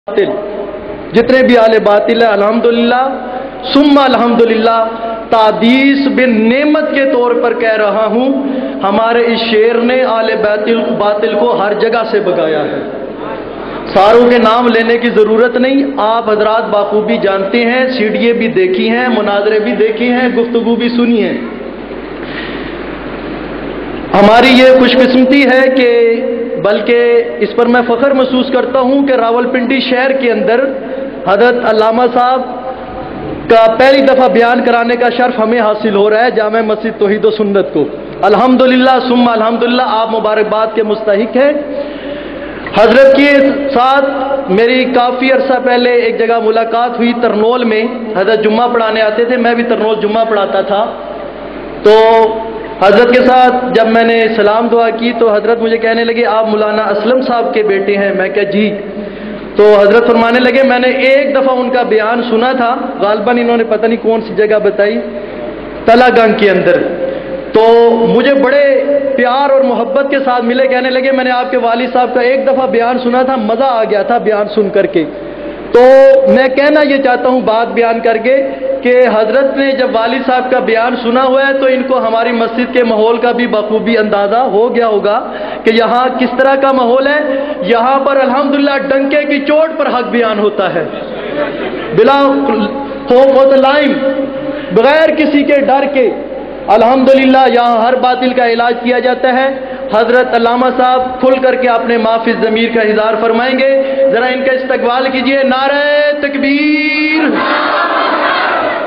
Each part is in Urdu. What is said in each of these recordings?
باطل، جتنے بھی آل باطل ہے الحمدللہ ثم الحمدللہ تعدیث بن نعمت کے طور پر کہہ رہا ہوں، ہمارے اس شعر نے آل باطل کو ہر جگہ سے بگایا ہے۔ ساروں کے نام لینے کی ضرورت نہیں، آپ حضرات بخوبی جانتے ہیں، سیڈیے بھی دیکھی ہیں، مناظرے بھی دیکھی ہیں، گفتگو بھی سنی ہے۔ ہماری یہ خوش قسمتی ہے کہ بلکہ اس پر میں فخر محسوس کرتا ہوں کہ راولپنڈی شہر کے اندر حضرت علامہ صاحب کا پہلی دفعہ بیان کرانے کا شرف ہمیں حاصل ہو رہا ہے جامع مسجد توحید و سنت کو۔ الحمدللہ ثم الحمدللہ، آپ مبارکباد کے مستحق ہیں۔ حضرت کے ساتھ میری کافی عرصہ پہلے ایک جگہ ملاقات ہوئی ترنول میں، حضرت جمعہ پڑھانے آتے تھے، میں بھی ترنول جمعہ پڑھاتا تھا۔ تو حضرت کے ساتھ جب میں نے سلام دعا کی تو حضرت مجھے کہنے لگے آپ مولانا اسلم صاحب کے بیٹے ہیں؟ میں کہا جی۔ تو حضرت فرمانے لگے میں نے ایک دفعہ ان کا بیان سنا تھا، غالباً انہوں نے پتہ نہیں کون سی جگہ بتائی، تلا گنگ کے اندر، تو مجھے بڑے پیار اور محبت کے ساتھ ملے، کہنے لگے میں نے آپ کے والد صاحب کا ایک دفعہ بیان سنا تھا، مزہ آ گیا تھا بیان سن کر کے۔ تو میں کہنا یہ چاہتا ہوں بات بیان کر کے کہ حضرت نے جب والد صاحب کا بیان سنا ہوا ہے تو ان کو ہماری مسجد کے ماحول کا بھی بخوبی اندازہ ہو گیا ہوگا کہ یہاں کس طرح کا ماحول ہے۔ یہاں پر الحمدللہ ڈنکے کی چوٹ پر حق بیان ہوتا ہے، بلا خوف و لائم، بغیر کسی کے ڈر کے۔ الحمدللہ یہاں ہر باطل کا علاج کیا جاتا ہے۔ حضرت علامہ صاحب کھل کر کے اپنے معافی ضمیر کا اظہار فرمائیں گے، ذرا ان کا استقبال کیجئے۔ نعرہ تکبیر،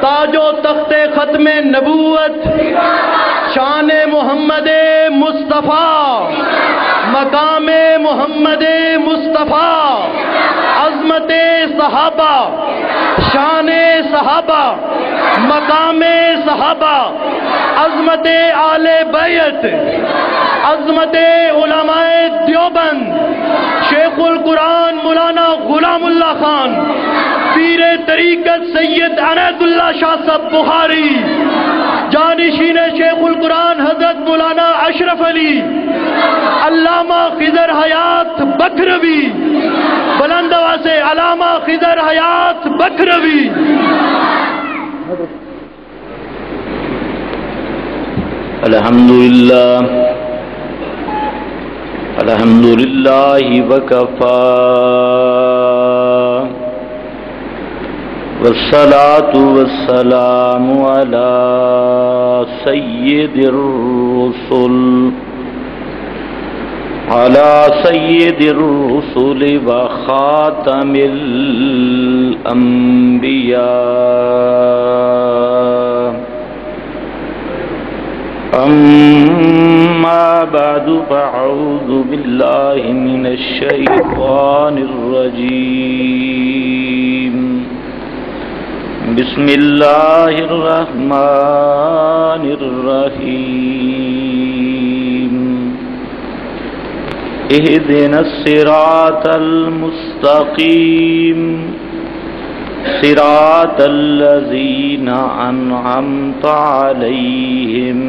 تاج و تخت ختم نبوت، شان محمد مصطفیٰ، مقام محمد مصطفیٰ، عظمت صحابہ، شان صحابہ، مقام صحابہ، عظمت آل بیت، عظمت علماء دیوبند، شیخ القرآن مولانا غلام اللہ خان، پیر طریقت سید عنایت اللہ شاہ صاحب بخاری، جانشین شیخ القرآن حضرت مولانا اشرف علی، علامہ خضر حیات بکروی، بلند آواز سے علامہ خضر حیات بکروی۔ الحمدللہ الحمدللہ وکفا والصلاة والسلام علی سید الرسل وخاتم الانبیاء، اما بعد فاعوذ باللہ من الشیطان الرجیم، بسم اللہ الرحمن الرحیم، اہدنا الصراط المستقیم، صراط الذین انعمت علیہم،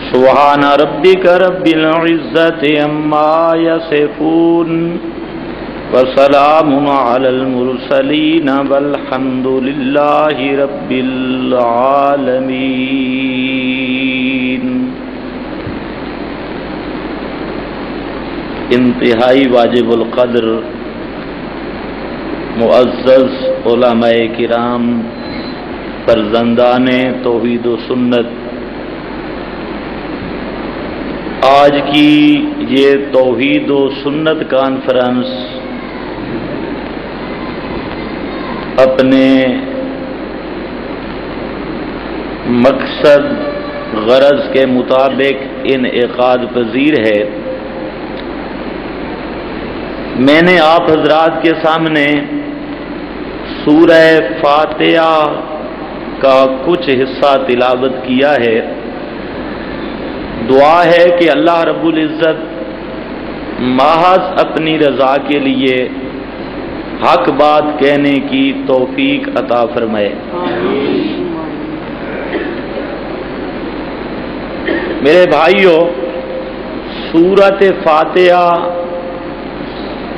سبحان ربک رب العزة عما یصفون، وسلام علی المرسلین والحمد للہ رب العالمین۔ انتہائی واجب القدر معزز علماء کرام، فرزندان توحید و سنت، آج کی یہ توحید و سنت کانفرنس اپنے مقصد غرض کے مطابق انعقاد پذیر ہے۔ میں نے آپ حضرات کے سامنے سورہ فاتحہ کا کچھ حصہ تلاوت کیا ہے۔ دعا ہے کہ اللہ رب العزت محض اپنی رضا کے لیے حق بات کہنے کی توفیق عطا فرمائے۔ میرے بھائیوں، سورۃ فاتحہ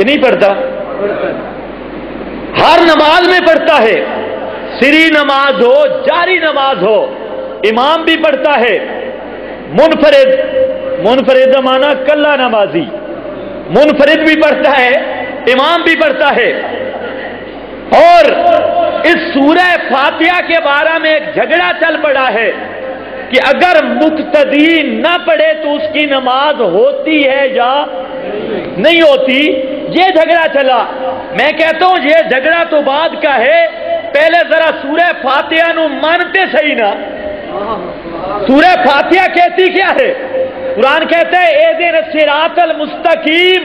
کہ نہیں پڑھتا؟ ہر نماز میں پڑھتا ہے، سری نماز ہو، جاری نماز ہو، امام بھی پڑھتا ہے، منفرد مانا کلا نمازی، منفرد بھی پڑھتا ہے، امام بھی پڑھتا ہے۔ اور اس سورہ فاتحہ کے بارے میں ایک جھگڑا چل پڑا ہے کہ اگر مقتدی نہ پڑھے تو اس کی نماز ہوتی ہے یا نہیں ہوتی، یہ جھگڑا چلا۔ میں کہتا ہوں یہ جھگڑا تو بعد کا ہے، پہلے ذرا سورہ فاتحہ نو مانتے صحیح نا۔ سورہ فاتحہ کہتی کیا ہے؟ قرآن کہتا ہے اہدنا الصراط المستقیم،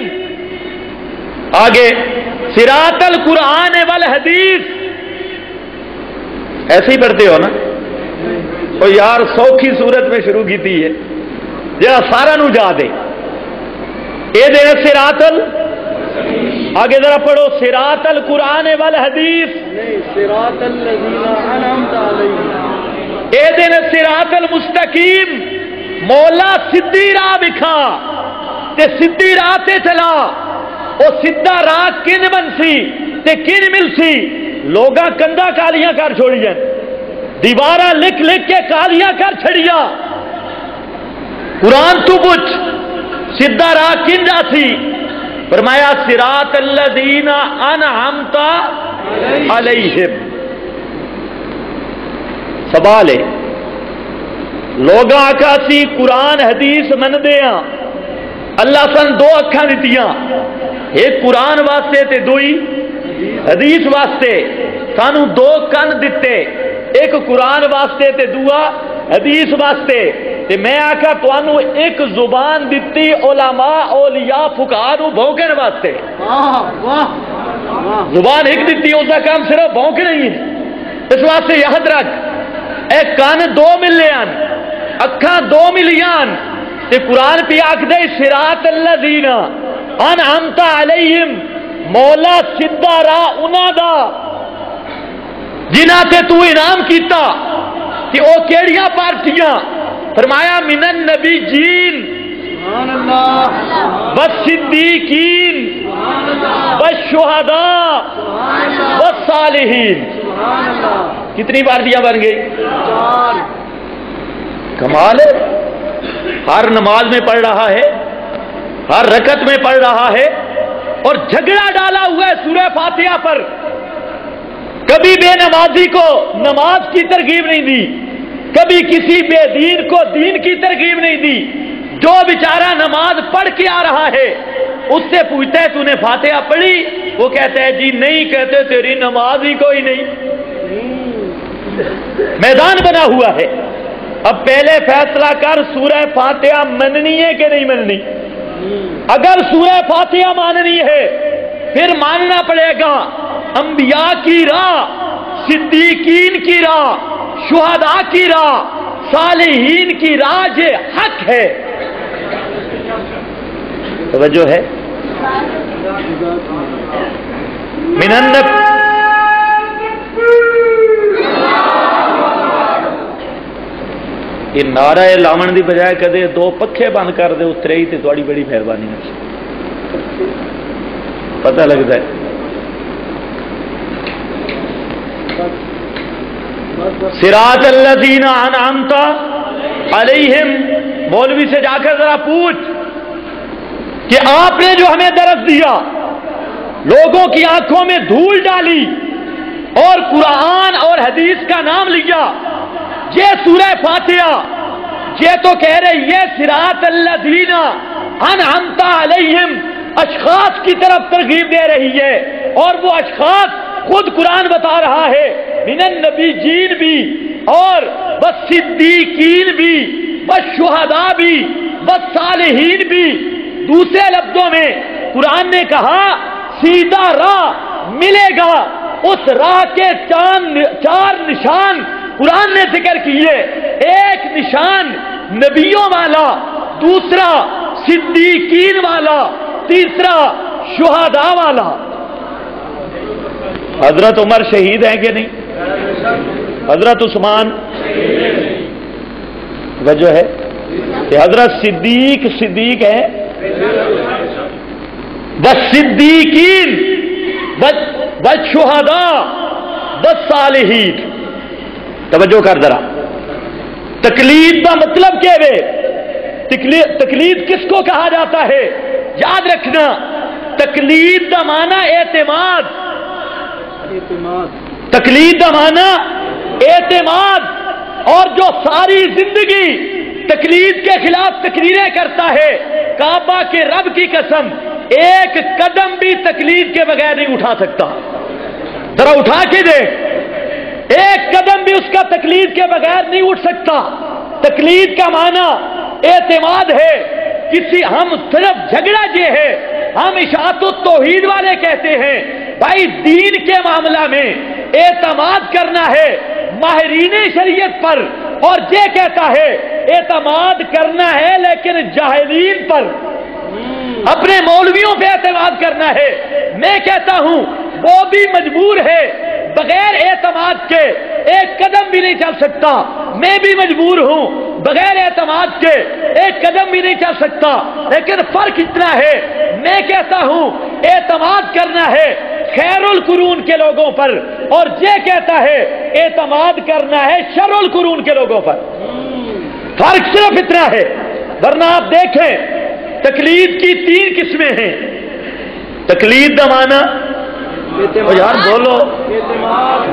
آگے صراط القرآن والحدیث، ایسے ہی پڑھتے ہو نا؟ اور یار سوکھی صورت میں شروع کی تھی ہے، جہاں سارا نو جا دے۔ اہدنا الصراط آگے ذرا پڑھو، صراط القرآن والحدیث، صراط الذین انعمت علیہم، اہدنا الصراط المستقیم، مولا سدھی راہ بکھا تے سدھی راہ تے چلا، او سدھا راہ کن بنسی تے کن ملسی؟ لوگاں کندا کالیاں کر چھوڑیاں، دیوارہ لکھ لکھ کے کالیاں کر چھڑیا۔ قرآن تو پوچھ سدھا راہ کن جاسی؟ فرمایا صراط الذین انعمت علیہم۔ سوال ہے، لوگ آکاسی قرآن حدیث من دیا، اللہ سن دو اکھاں دتیاں، ایک قرآن واسطے تے دوئی حدیث واسطے، سانو دو کن دیتے، ایک قرآن واسطے تے دوا حدیث واسطے، تے میں آکھا توانو ایک زبان دیتی علماء اولیاء فقہاء نو بھونکن واسطے، زبان ایک دیتی، اس کا کام صرف بھونکنا ہی ہے۔ اس واسطے یاد رکھ، اے کان دو ملیان، اکھاں دو ملیان، تے قرآن پہ آکھ دے صراط الذین انعمت علیہم، مولا سدھا راہ انہاں دا جنہاں تے تو انعام کیتا، کہ او کیڑیاں پارٹیاں؟ فرمایا من النبیین والصدیقین والشہداء والصالحین۔ کتنی پارٹیاں بن گئی؟ کمال ہے، ہر نماز میں پڑھ رہا ہے، ہر رکعت میں پڑھ رہا ہے، اور جھگڑا ڈالا ہوا ہے سورہ فاتحہ پر۔ کبھی بے نمازی کو نماز کی ترغیب نہیں دی، کبھی کسی بے دین کو دین کی ترغیب نہیں دی۔ جو بیچارہ نماز پڑھ کے آ رہا ہے اس سے پوچھتا ہے تو نے فاتحہ پڑھی؟ وہ کہتا ہے جی نہیں، کہتے تیری نماز ہی کوئی نہیں۔ میدان بنا ہوا ہے، اب پہلے فیصلہ کر سورہ فاتحہ مننی ہے کہ نہیں مننی؟ اگر سورہ فاتحہ ماننی ہے پھر ماننا پڑے گا انبیاء کی راہ، صدیقین کی راہ، شہداء کی راہ، صالحین کی راہ، یہ حق ہے۔ توجہ ہے؟ من یہ نعرہ لاون دی بجائے کدے دو پکھے بند کر دے اترے ہی تے تھوڑی بڑی مہربانی ہے، پتہ لگتا ہے۔ صراط الذین انعمت علیہم، مولوی سے جا کر ذرا پوچھ کہ آپ نے جو ہمیں درس دیا، لوگوں کی آنکھوں میں دھول ڈالی اور قرآن اور حدیث کا نام لیا، یہ سورہ فاتحہ یہ تو کہہ رہے یہ صراط الذین انعمت علیہم اشخاص کی طرف ترغیب دے رہی ہے، اور وہ اشخاص خود قرآن بتا رہا ہے من النبیین بھی، اور والصدیقین بھی، والشہداء بھی، والصالحین بھی۔ دوسرے لفظوں میں قرآن نے کہا سیدھا راہ ملے گا، اس راہ کے چار نشان قرآن نے ذکر کیے، ایک نشان نبیوں والا، دوسرا صدیقین والا، تیسرا شہداء والا۔ حضرت عمر شہید ہیں کہ نہیں؟ حضرت عثمان وجہ ہے کہ حضرت صدیق ہے، والصدیقین والشہداء والصالحین. توجہ کر ذرا. تقلید کا مطلب کیا ہے؟ تقلید کس کو کہا جاتا ہے؟ یاد رکھنا، تقلید کا معنی اعتماد. تقلید کا معنی اعتماد. اور جو ساری زندگی تقلید کے خلاف تقریریں کرتا ہے، کعبہ کے رب کی قسم ایک قدم بھی تقلید کے بغیر نہیں اٹھا سکتا. ذرا اٹھا کے دیکھ، ایک قدم بھی اس کا تقلید کے بغیر نہیں اٹھ سکتا. تقلید کا معنی اعتماد ہے. ہم صرف جھگڑا یہ ہے، ہم اشاعت التوحید والے کہتے ہیں بھائی دین کے معاملہ میں اعتماد کرنا ہے ماہرین شریعت پر، اور یہ کہتا ہے اعتماد کرنا ہے لیکن جاہلین پر، اپنے مولویوں پہ اعتماد کرنا ہے. میں کہتا ہوں وہ بھی مجبور ہے، بغیر اعتماد کے ایک قدم بھی نہیں چل سکتا. میں بھی مجبور ہوں، بغیر اعتماد کے ایک قدم بھی نہیں چل سکتا. لیکن فرق اتنا ہے، میں کہتا ہوں اعتماد کرنا ہے خیر القرون کے لوگوں پر، اور یہ کہتا ہے اعتماد کرنا ہے شر القرون کے لوگوں پر. فرق صرف اتنا ہے. ورنہ آپ دیکھیں تقلید کی 3 قسمیں ہیں. تقلید کا معنی یار بولو،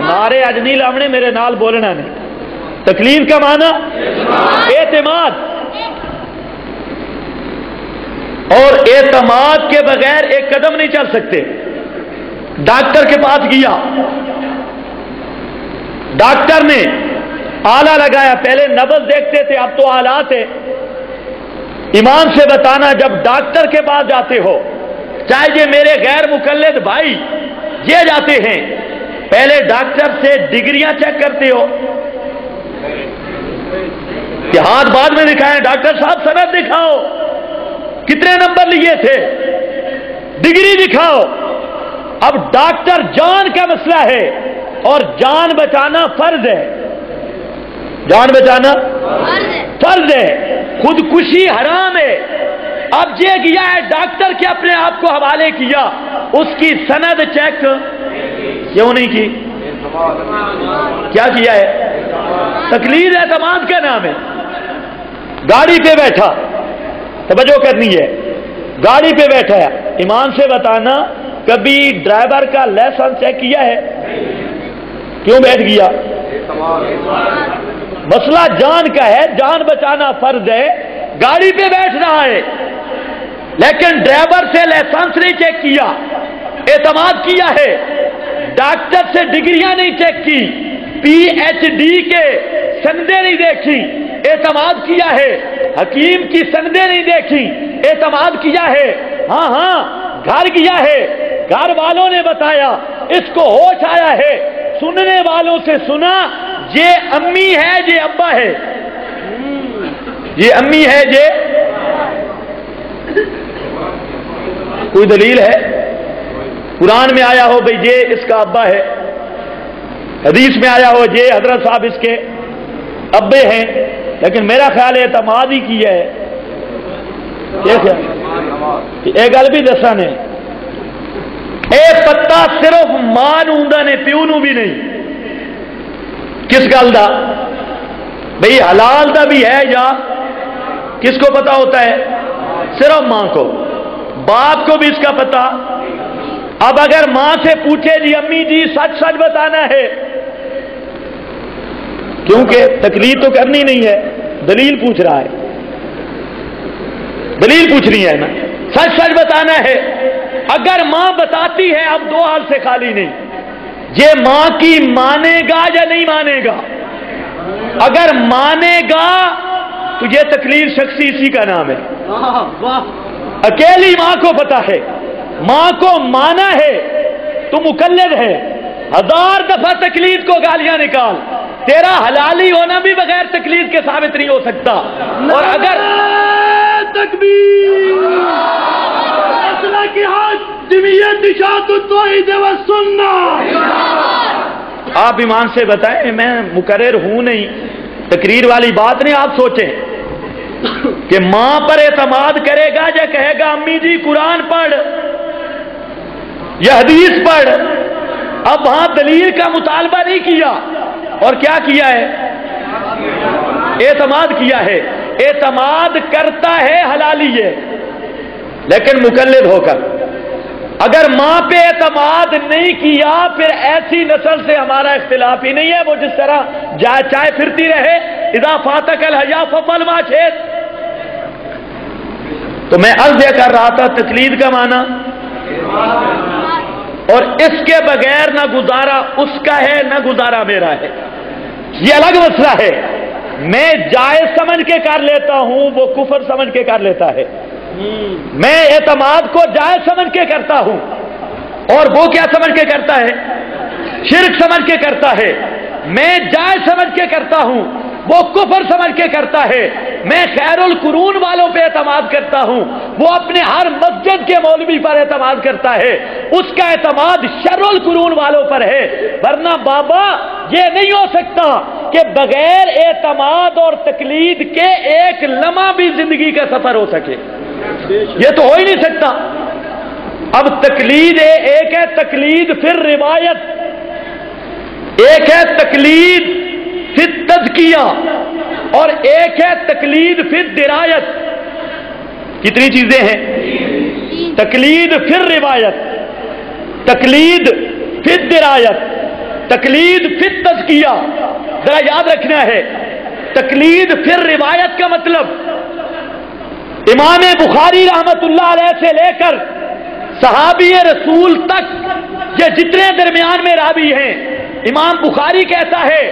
نعرے اج نہیں لاؤنے، میرے نال بولنا نہیں. تقلید کا معنی اعتماد. اور اعتماد کے بغیر ایک قدم نہیں چل سکتے. ڈاکٹر کے پاس گیا، ڈاکٹر نے آلہ لگایا. پہلے نبض دیکھتے تھے، اب تو آلات ہے. ایمان سے بتانا جب ڈاکٹر کے پاس جاتے ہو، چاہے یہ میرے غیر مقلد بھائی یہ جاتے ہیں، پہلے ڈاکٹر سے ڈگریاں چیک کرتے ہو کہ ہاتھ بعد میں دکھائیں، ڈاکٹر صاحب سند دکھاؤ، کتنے نمبر لیے تھے، ڈگری دکھاؤ. اب ڈاکٹر جان کا مسئلہ ہے اور جان بچانا فرض ہے. جان بچانا فرض ہے، خودکشی حرام ہے. اب یہ کیا ہے ڈاکٹر کے اپنے آپ کو حوالے کیا، اس کی سند چیک کیوں نہیں کی؟ کیا کیا ہے؟ تقلید اعتماد کا نام ہے. گاڑی پہ بیٹھا، توجہ کرنی ہے، گاڑی پہ بیٹھا ہے، ایمان سے بتانا کبھی ڈرائیور کا لائسنس چیک کیا ہے؟ کیوں بیٹھ گیا؟ مسئلہ جان کا ہے، جان بچانا فرض ہے. گاڑی پہ بیٹھ رہا ہے لیکن ڈرائیور سے لائسنس نہیں چیک کیا، اعتماد کیا ہے. ڈاکٹر سے ڈگریاں نہیں چیک کی، PhD کے سندیں نہیں دیکھی، اعتماد کیا ہے. حکیم کی سندیں نہیں دیکھی، اعتماد کیا ہے. ہاں گھر گیا ہے، گھر والوں نے بتایا، اس کو ہوش آیا ہے، سننے والوں سے سنا یہ امی ہے یہ ابا ہے، یہ امی ہے یہ. کوئی دلیل ہے؟ قرآن میں آیا ہو بھئی یہ اس کا ابا ہے، حدیث میں آیا ہو یہ حضرت صاحب اس کے ابے ہیں، لیکن میرا خیال ہے اعتماد ہی کیا ہے. ایک گل بھی دسا نے، اے پتا صرف ماں نوں نے، پیو نوں بھی نہیں. کس گل دا؟ بھئی حلال دا بھی ہے یا کس کو پتا ہوتا ہے؟ صرف ماں کو. باپ کو بھی اس کا پتا. اب اگر ماں سے پوچھے جی امی جی سچ سچ بتانا ہے، کیونکہ تقلید تو کرنی نہیں ہے، دلیل پوچھ رہا ہے، دلیل پوچھنی ہے نا، سچ سچ بتانا ہے. اگر ماں بتاتی ہے اب 2 حال سے خالی نہیں، یہ ماں کی مانے گا یا نہیں مانے گا. اگر مانے گا تو یہ تقلید شخصی اسی کا نام ہے. اکیلی ماں کو پتا ہے، ماں کو مانا ہے تو مقلد ہے. 1000 دفعہ تقلید کو گالیاں نکال، تیرا حلالی ہونا بھی بغیر تقلید کے ثابت نہیں ہو سکتا. اور اگر تکبیر کی جمعیت اشاعت التوحید و سنت. آپ ایمان سے بتائیں، میں مقرر ہوں نہیں، تقریر والی بات نہیں. آپ سوچیں کہ ماں پر اعتماد کرے گا یا کہے گا امی جی قرآن پڑھ، یہ حدیث پڑھ، اب وہاں دلیل کا مطالبہ نہیں کیا، اور کیا کیا ہے؟ اعتماد کیا ہے۔ اعتماد کرتا ہے حلالی ہے، لیکن مقلد ہو کر۔ اگر ماں پہ اعتماد نہیں کیا پھر ایسی نسل سے ہمارا اختلاف ہی نہیں ہے، وہ جس طرح چائے پھرتی رہے، اذا فاتک الحیا ففعل ما شئت۔ تو میں عرض یہ کر رہا تھا تقلید کا معنی، اور اس کے بغیر نہ گزارا اس کا ہے نہ گزارا میرا ہے، یہ الگ مسئلہ ہے۔ میں جائز سمجھ کے کر لیتا ہوں، وہ کفر سمجھ کے کر لیتا ہے۔ میں اعتماد کو جائز سمجھ کے کرتا ہوں، اور وہ کیا سمجھ کے کرتا ہے؟ شرک سمجھ کے کرتا ہے۔ میں جائز سمجھ کے کرتا ہوں، وہ کفر سمجھ کے کرتا ہے۔ میں خیر القرون والوں پہ اعتماد کرتا ہوں، وہ اپنے ہر مسجد کے مولوی پر اعتماد کرتا ہے، اس کا اعتماد شر القرون والوں پر ہے۔ ورنہ بابا یہ نہیں ہو سکتا کہ بغیر اعتماد اور تقلید کے ایک لمحہ بھی زندگی کا سفر ہو سکے، یہ تو ہو ہی نہیں سکتا۔ اب تقلید ایک ہے تقلید پھر روایت، ایک ہے تقلید پھر تزکیہ، اور ایک ہے تقلید پھر درایت۔ کتنی چیزیں ہیں؟ تقلید پھر روایت، تقلید پھر درایت، تقلید پھر تزکیہ۔ ذرا یاد رکھنا ہے، تقلید پھر روایت کا مطلب امام بخاری رحمت اللہ علیہ سے لے کر صحابی رسول تک یہ جتنے درمیان میں راوی ہیں، امام بخاری کہتا ہے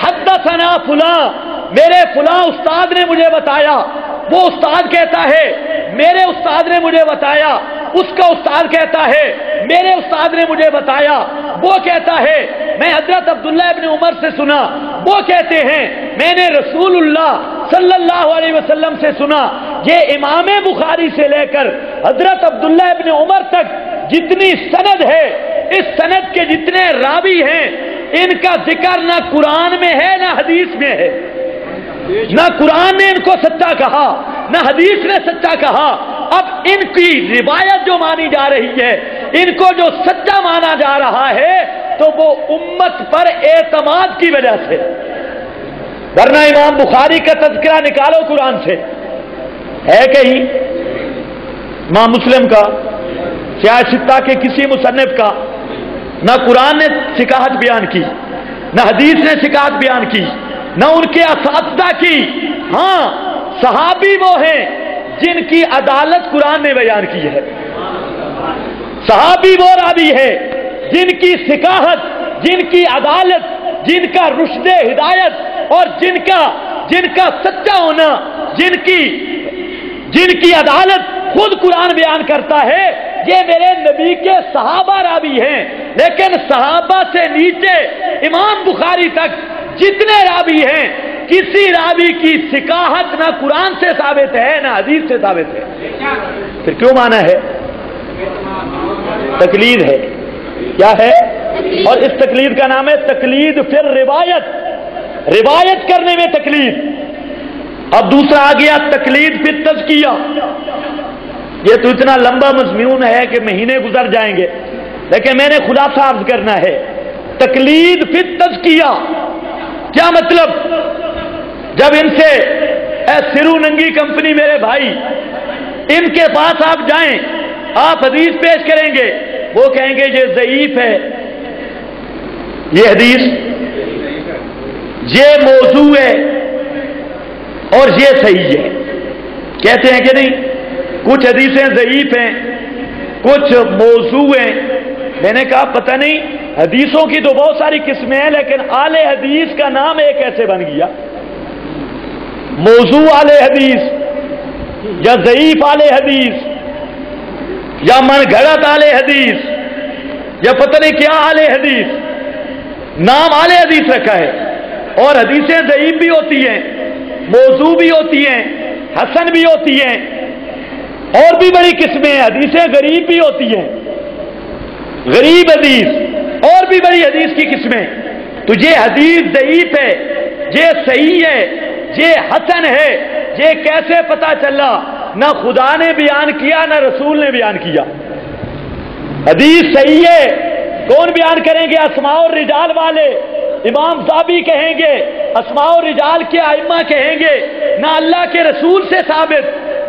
حدثنا فلاں، میرے فلاں استاد نے مجھے بتایا، وہ استاد کہتا ہے میرے استاد نے مجھے بتایا، اس کا استاد کہتا ہے میرے استاد نے مجھے بتایا، وہ کہتا ہے میں حضرت عبداللہ ابن عمر سے سنا، وہ کہتے ہیں میں نے رسول اللہ صلی اللہ علیہ وسلم سے سنا۔ یہ امام بخاری سے لے کر حضرت عبداللہ ابن عمر تک جتنی سند ہے، اس سند کے جتنے راوی ہیں، ان کا ذکر نہ قرآن میں ہے نہ حدیث میں ہے۔ نہ قرآن نے ان کو سچا کہا نہ حدیث نے سچا کہا۔ اب ان کی روایت جو مانی جا رہی ہے، ان کو جو سچا مانا جا رہا ہے، تو وہ امت پر اعتماد کی وجہ سے۔ ورنہ امام بخاری کا تذکرہ نکالو قرآن سے، ہے کہیں؟ امام مسلم کا، سیاہ ستہ کے کسی مصنف کا نہ قرآن نے شکایت بیان کی، نہ حدیث نے شکایت بیان کی، نہ ان کے اساتذہ کی۔ ہاں، صحابی وہ ہیں جن کی عدالت قرآن نے بیان کی ہے، صحابی وہ راوی ہے جن کی ثقافت، جن کی عدالت، جن کا رشد ہدایت، اور جن کا سچا ہونا، جن کی عدالت خود قرآن بیان کرتا ہے، یہ میرے نبی کے صحابہ راوی ہیں۔ لیکن صحابہ سے نیچے امام بخاری تک جتنے راوی ہیں، کسی راوی کی ثقافت نہ قرآن سے ثابت ہے نہ حدیث سے ثابت ہے، پھر کیوں مانا ہے؟ تقلید ہے۔ کیا ہے؟ اور اس تقلید کا نام ہے تقلید پھر روایت، روایت کرنے میں تقلید۔ اب دوسرا آ گیا تقلید پھر تزکیہ۔ یہ تو اتنا لمبا مضمون ہے کہ مہینے گزر جائیں گے، لیکن میں نے خلاصہ عرض کرنا ہے۔ تقلید پھر تزکیہ کیا مطلب؟ جب ان سے اے سرو ننگی کمپنی میرے بھائی، ان کے پاس آپ جائیں، آپ حدیث پیش کریں گے، وہ کہیں گے یہ ضعیف ہے، یہ حدیث، یہ موضوع ہے، اور یہ صحیح ہے، کہتے ہیں کہ نہیں؟ کچھ حدیثیں ضعیف ہیں، کچھ موضوع ہیں۔ میں نے کہا پتہ نہیں، حدیثوں کی تو بہت ساری قسمیں ہیں، لیکن اعلی حدیث کا نام ایک ایسے بن گیا، موضوع اعلی حدیث یا ضعیف اعلی حدیث یا من گھڑت اعلی حدیث یا پتہ نہیں کیا اعلی حدیث، نام اعلی حدیث رکھا ہے۔ اور حدیثیں ضعیف بھی ہوتی ہیں، موضوع بھی ہوتی ہیں، حسن بھی ہوتی ہیں، اور بھی بڑی قسمیں ہیں، حدیثیں غریب بھی ہوتی ہیں، غریب حدیث، اور بھی بڑی حدیث کی قسمیں۔ تو یہ حدیث ضعیف ہے، یہ صحیح ہے، یہ حسن ہے، یہ کیسے پتا چلا؟ نہ خدا نے بیان کیا نہ رسول نے بیان کیا، حدیث صحیح ہے، کون بیان کریں گے؟ اسماء الرجال والے امام ذابی کہیں گے، اسماء الرجال کے ائمہ کہیں گے، نہ اللہ کے رسول سے ثابت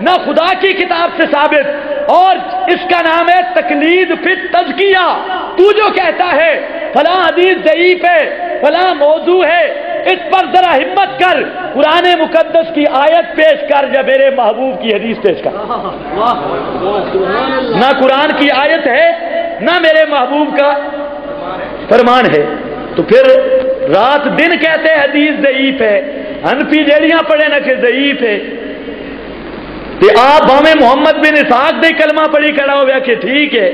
نہ خدا کی کتاب سے ثابت، اور اس کا نام ہے تقلید فی التزکیہ۔ تو جو کہتا ہے فلاں حدیث ضعیف ہے، فلاں موضوع ہے، اس پر ذرا ہمت کر، قرآن مقدس کی آیت پیش کر یا میرے محبوب کی حدیث پیش کر۔ نہ قرآن کی آیت ہے نہ میرے محبوب کا فرمان ہے، تو پھر رات دن کہتے ہیں حدیث ضعیف ہے، حنفی جیڑیاں پڑھے نہ کہ ضعیف ہے، کہ آپ ہمیں محمد بن اسحاق دے کلمہ پڑھی کھڑا ہو گیا کہ ٹھیک ہے،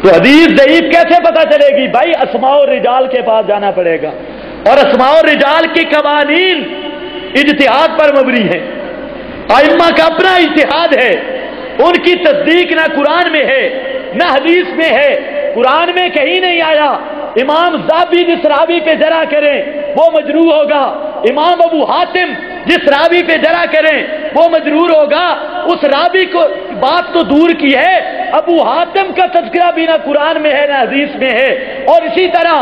تو حدیث ضعیف کیسے پتہ چلے گی؟ بھائی اسماء الرجال کے پاس جانا پڑے گا، اور اسماء الرجال کے قوانین اجتہاد پر مبنی ہیں، ائمہ کا اپنا اجتہاد ہے، ان کی تصدیق نہ قرآن میں ہے نہ حدیث میں ہے، قرآن میں کہیں نہیں آیا امام ذابی جس راوی پہ جرح کریں وہ مجروح ہوگا، امام ابو حاتم جس راوی پہ جرح کریں وہ مجرور ہوگا، اس راوی کو بات تو دور کی ہے، ابو حاتم کا تذکرہ بھی نہ قرآن میں ہے نہ حدیث میں ہے، اور اسی طرح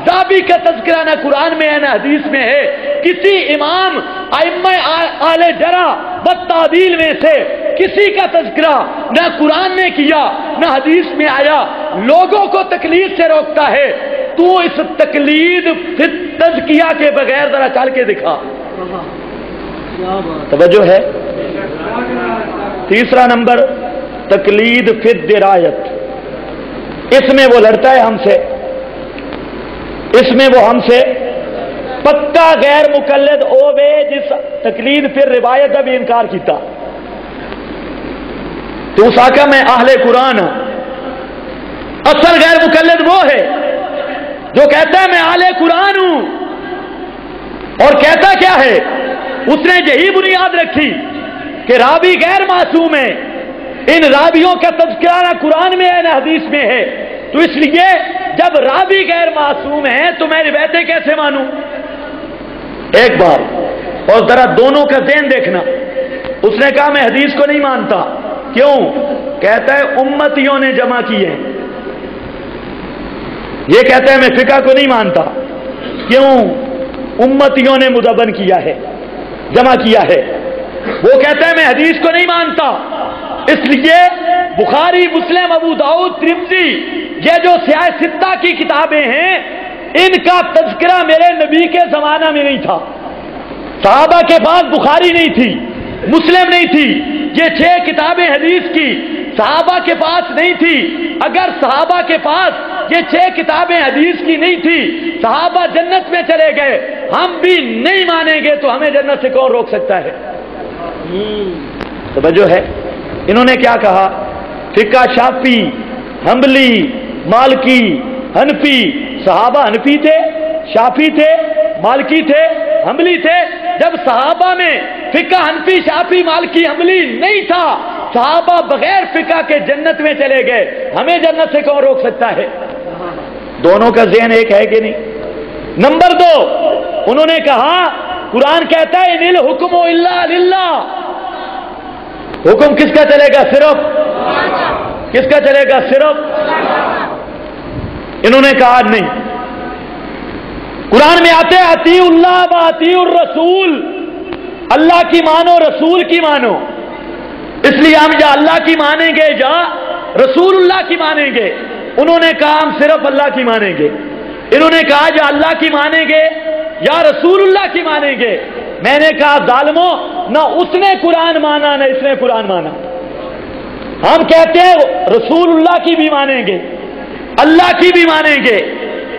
ذابی کا تذکرہ نہ قرآن میں ہے نہ حدیث میں ہے۔ کسی امام ائمہ اہل جرح والتعدیل میں سے کسی کا تذکرہ نہ قرآن نے کیا نہ حدیث میں آیا، لوگوں کو تقلید سے روکتا ہے، تو اس تقلید فی تزکیہ کے بغیر ذرا چل کے دکھا۔ توجہ ہے؟ تیسرا نمبر تقلید فی الدرایت، اس میں وہ لڑتا ہے ہم سے، اس میں وہ ہم سے پکا غیر مقلد ہوے جس تقلید پھر روایت کا بھی انکار کیتا، تو اس آقا میں اہل قرآن ہوں۔ اصل غیر مقلد وہ ہے جو کہتا ہے میں اہل قرآن ہوں، اور کہتا کیا ہے؟ اس نے یہی بنیاد رکھی کہ راوی غیر معصوم ہے، ان راویوں کا تذکرہ نہ قرآن میں ہے نہ حدیث میں ہے، تو اس لیے جب راوی غیر معصوم ہے تو میں روایتیں کیسے مانوں؟ ایک بار، اور ذرا دونوں کا ذہن دیکھنا، اس نے کہا میں حدیث کو نہیں مانتا، کیوں؟ کہتا ہے امتیوں نے جمع کی ہے، یہ کہتا ہے میں فقہ کو نہیں مانتا، کیوں؟ امتیوں نے مدون کیا ہے، جمع کیا ہے، وہ کہتا ہے میں حدیث کو نہیں مانتا، اس لیے بخاری، مسلم، ابو داؤد، ترمذی، یہ جو سیاہ ستہ کی کتابیں ہیں ان کا تذکرہ میرے نبی کے زمانہ میں نہیں تھا، صحابہ کے پاس بخاری نہیں تھی، مسلم نہیں تھی، یہ 6 کتابیں حدیث کی صحابہ کے پاس نہیں تھی، اگر صحابہ کے پاس یہ 6 کتابیں حدیث کی نہیں تھی، صحابہ جنت میں چلے گئے، ہم بھی نہیں مانیں گے تو ہمیں جنت سے کون روک سکتا ہے؟ توجہ ہے؟ انہوں نے کیا کہا؟ فقہ شافعی، حنبلی، مالکی، حنفی، صحابہ حنفی تھے، شافعی تھے، مالکی تھے، حنبلی تھے، جب صحابہ میں فقہ حنفی، شافعی، مالکی، حنبلی نہیں تھا، صحابہ بغیر فقہ کے جنت میں چلے گئے، ہمیں جنت سے کون روک سکتا ہے؟ دونوں کا ذہن ایک ہے کہ نہیں؟ نمبر 2، انہوں نے کہا قرآن کہتا ہے ان الحکم الا للہ، حکم کس کا چلے گا؟ صرف کس کا چلے گا؟ صرف۔ انہوں نے کہا نہیں، قرآن میں آتے ہیں اطیعوا اللہ و اطیعوا الرسول، اللہ کی مانو رسول کی مانو، اس لیے ہم یا اللہ کی مانیں گے یا رسول اللہ کی مانیں گے۔ انہوں نے کہا ہم صرف اللہ کی مانیں گے، انہوں نے کہا یا اللہ کی مانیں گے یا رسول اللہ کی مانیں گے۔ میں نے کہا ظالموں، نہ اس نے قرآن مانا نہ اس نے قرآن مانا، ہم کہتے ہیں رسول اللہ کی بھی مانیں گے، اللہ کی بھی مانیں گے،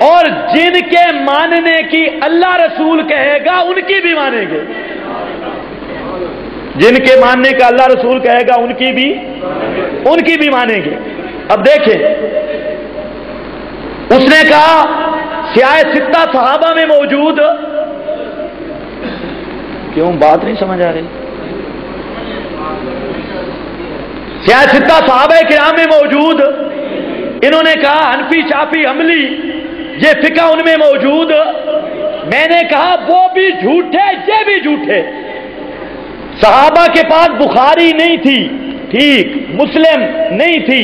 اور جن کے ماننے کی اللہ رسول کہے گا ان کی بھی مانیں گے، جن کے ماننے کا اللہ رسول کہے گا ان کی بھی مانیں گے۔ اب دیکھیں، اس نے کہا سیاہ ستہ صحابہ میں موجود، کیوں بات نہیں سمجھ آ رہی؟ سیاہ ستہ صحابہ کرام میں موجود، انہوں نے کہا حنفی، شافعی، حنبلی یہ فقہ ان میں موجود، میں نے کہا وہ بھی جھوٹے یہ بھی جھوٹے۔ صحابہ کے پاس بخاری نہیں تھی، ٹھیک، مسلم نہیں تھی،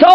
100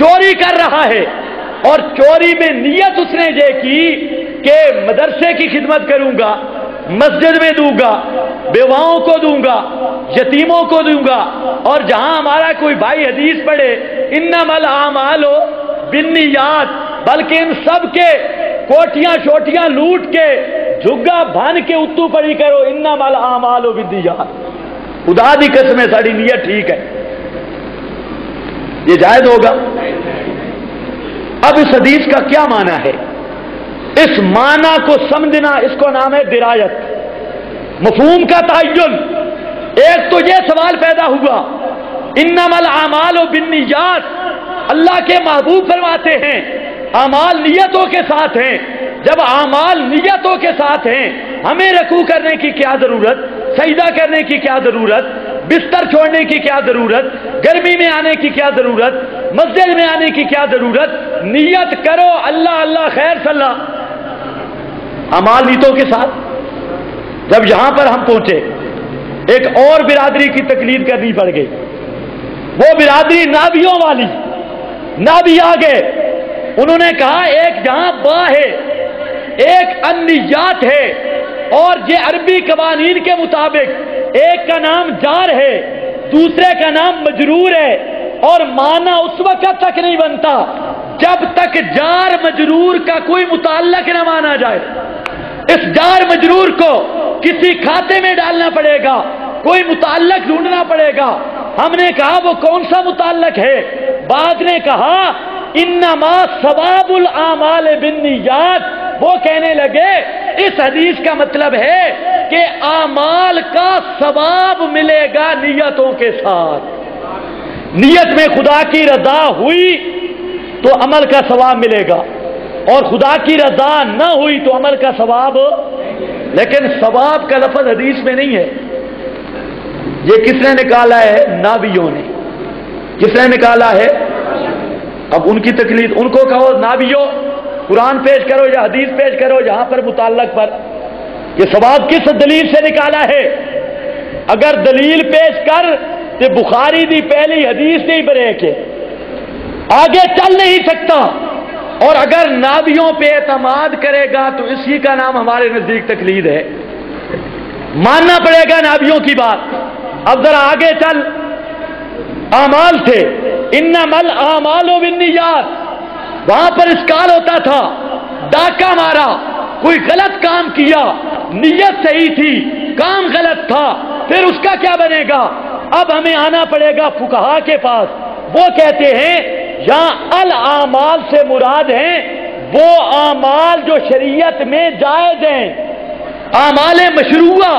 چوری کر رہا ہے اور چوری میں نیت اس نے یہ کی کہ مدرسے کی خدمت کروں گا، مسجد میں دوں گا، بیواؤں کو دوں گا، یتیموں کو دوں گا، اور جہاں ہمارا کوئی بھائی حدیث پڑھے انما الاعمال بالنیات، بلکہ ان سب کے کوٹیاں شوٹیاں لوٹ کے جھگا بھن کے اتو پڑی کرو انما الاعمال بالنیات، خدا دی قسم ہے ساری نیت ٹھیک ہے، یہ جائز ہوگا؟ اب اس حدیث کا کیا معنی ہے؟ اس معنی کو سمجھنا، اس کو نام ہے درایت، مفہوم کا تعین۔ ایک تو یہ سوال پیدا ہوا انما الاعمال بالنیات، اللہ کے محبوب فرماتے ہیں اعمال نیتوں کے ساتھ ہیں، جب اعمال نیتوں کے ساتھ ہیں ہمیں رکوع کرنے کی کیا ضرورت، سجدہ کرنے کی کیا ضرورت، بستر چھوڑنے کی کیا ضرورت، گرمی میں آنے کی کیا ضرورت، مسجد میں آنے کی کیا ضرورت؟ نیت کرو اللہ اللہ خیر صلاح، اعمال نیتوں کے ساتھ۔ جب یہاں پر ہم پہنچے ایک اور برادری کی تقلید کرنی پڑ گئی، وہ برادری نابیوں والی، نابی آ گئے، انہوں نے کہا ایک جہاں با ہے، ایک النیات ہے، اور یہ عربی قوانین کے مطابق ایک کا نام جار ہے، دوسرے کا نام مجرور ہے، اور معنی اس وقت تک نہیں بنتا جب تک جار مجرور کا کوئی متعلق نہ مانا جائے۔ اس جار مجرور کو کسی کھاتے میں ڈالنا پڑے گا، کوئی متعلق ڈھونڈنا پڑے گا۔ ہم نے کہا وہ کون سا متعلق ہے؟ بعد نے کہا انما ثواب الاعمال بالنیات، وہ کہنے لگے اس حدیث کا مطلب ہے کہ اعمال کا ثواب ملے گا نیتوں کے ساتھ، نیت میں خدا کی رضا ہوئی تو عمل کا ثواب ملے گا، اور خدا کی رضا نہ ہوئی تو عمل کا ثواب، لیکن ثواب کا لفظ حدیث میں نہیں ہے۔ یہ کس نے نکالا ہے؟ نابیوں نے۔ کس نے نکالا ہے؟ اب ان کی تقلید، ان کو کہو نابیوں قرآن پیش کرو یا حدیث پیش کرو یہاں پر متعلق پر، یہ ثواب کس دلیل سے نکالا ہے؟ اگر دلیل پیش کر تو بخاری دی پہلی حدیث نہیں بریک ہے، آگے چل نہیں سکتا، اور اگر نابیوں پہ اعتماد کرے گا تو اسی کا نام ہمارے نزدیک تقلید ہے، ماننا پڑے گا نابیوں کی بات۔ اب ذرا آگے چل، اعمال تھے انما الاعمال بالنیات، وہاں پر اسکال ہوتا تھا، ڈاکہ مارا، کوئی غلط کام کیا، نیت صحیح تھی، کام غلط تھا، پھر اس کا کیا بنے گا؟ اب ہمیں آنا پڑے گا فقہا کے پاس، وہ کہتے ہیں یہاں الاعمال سے مراد ہیں وہ اعمال جو شریعت میں جائز ہیں، اعمال مشروعہ،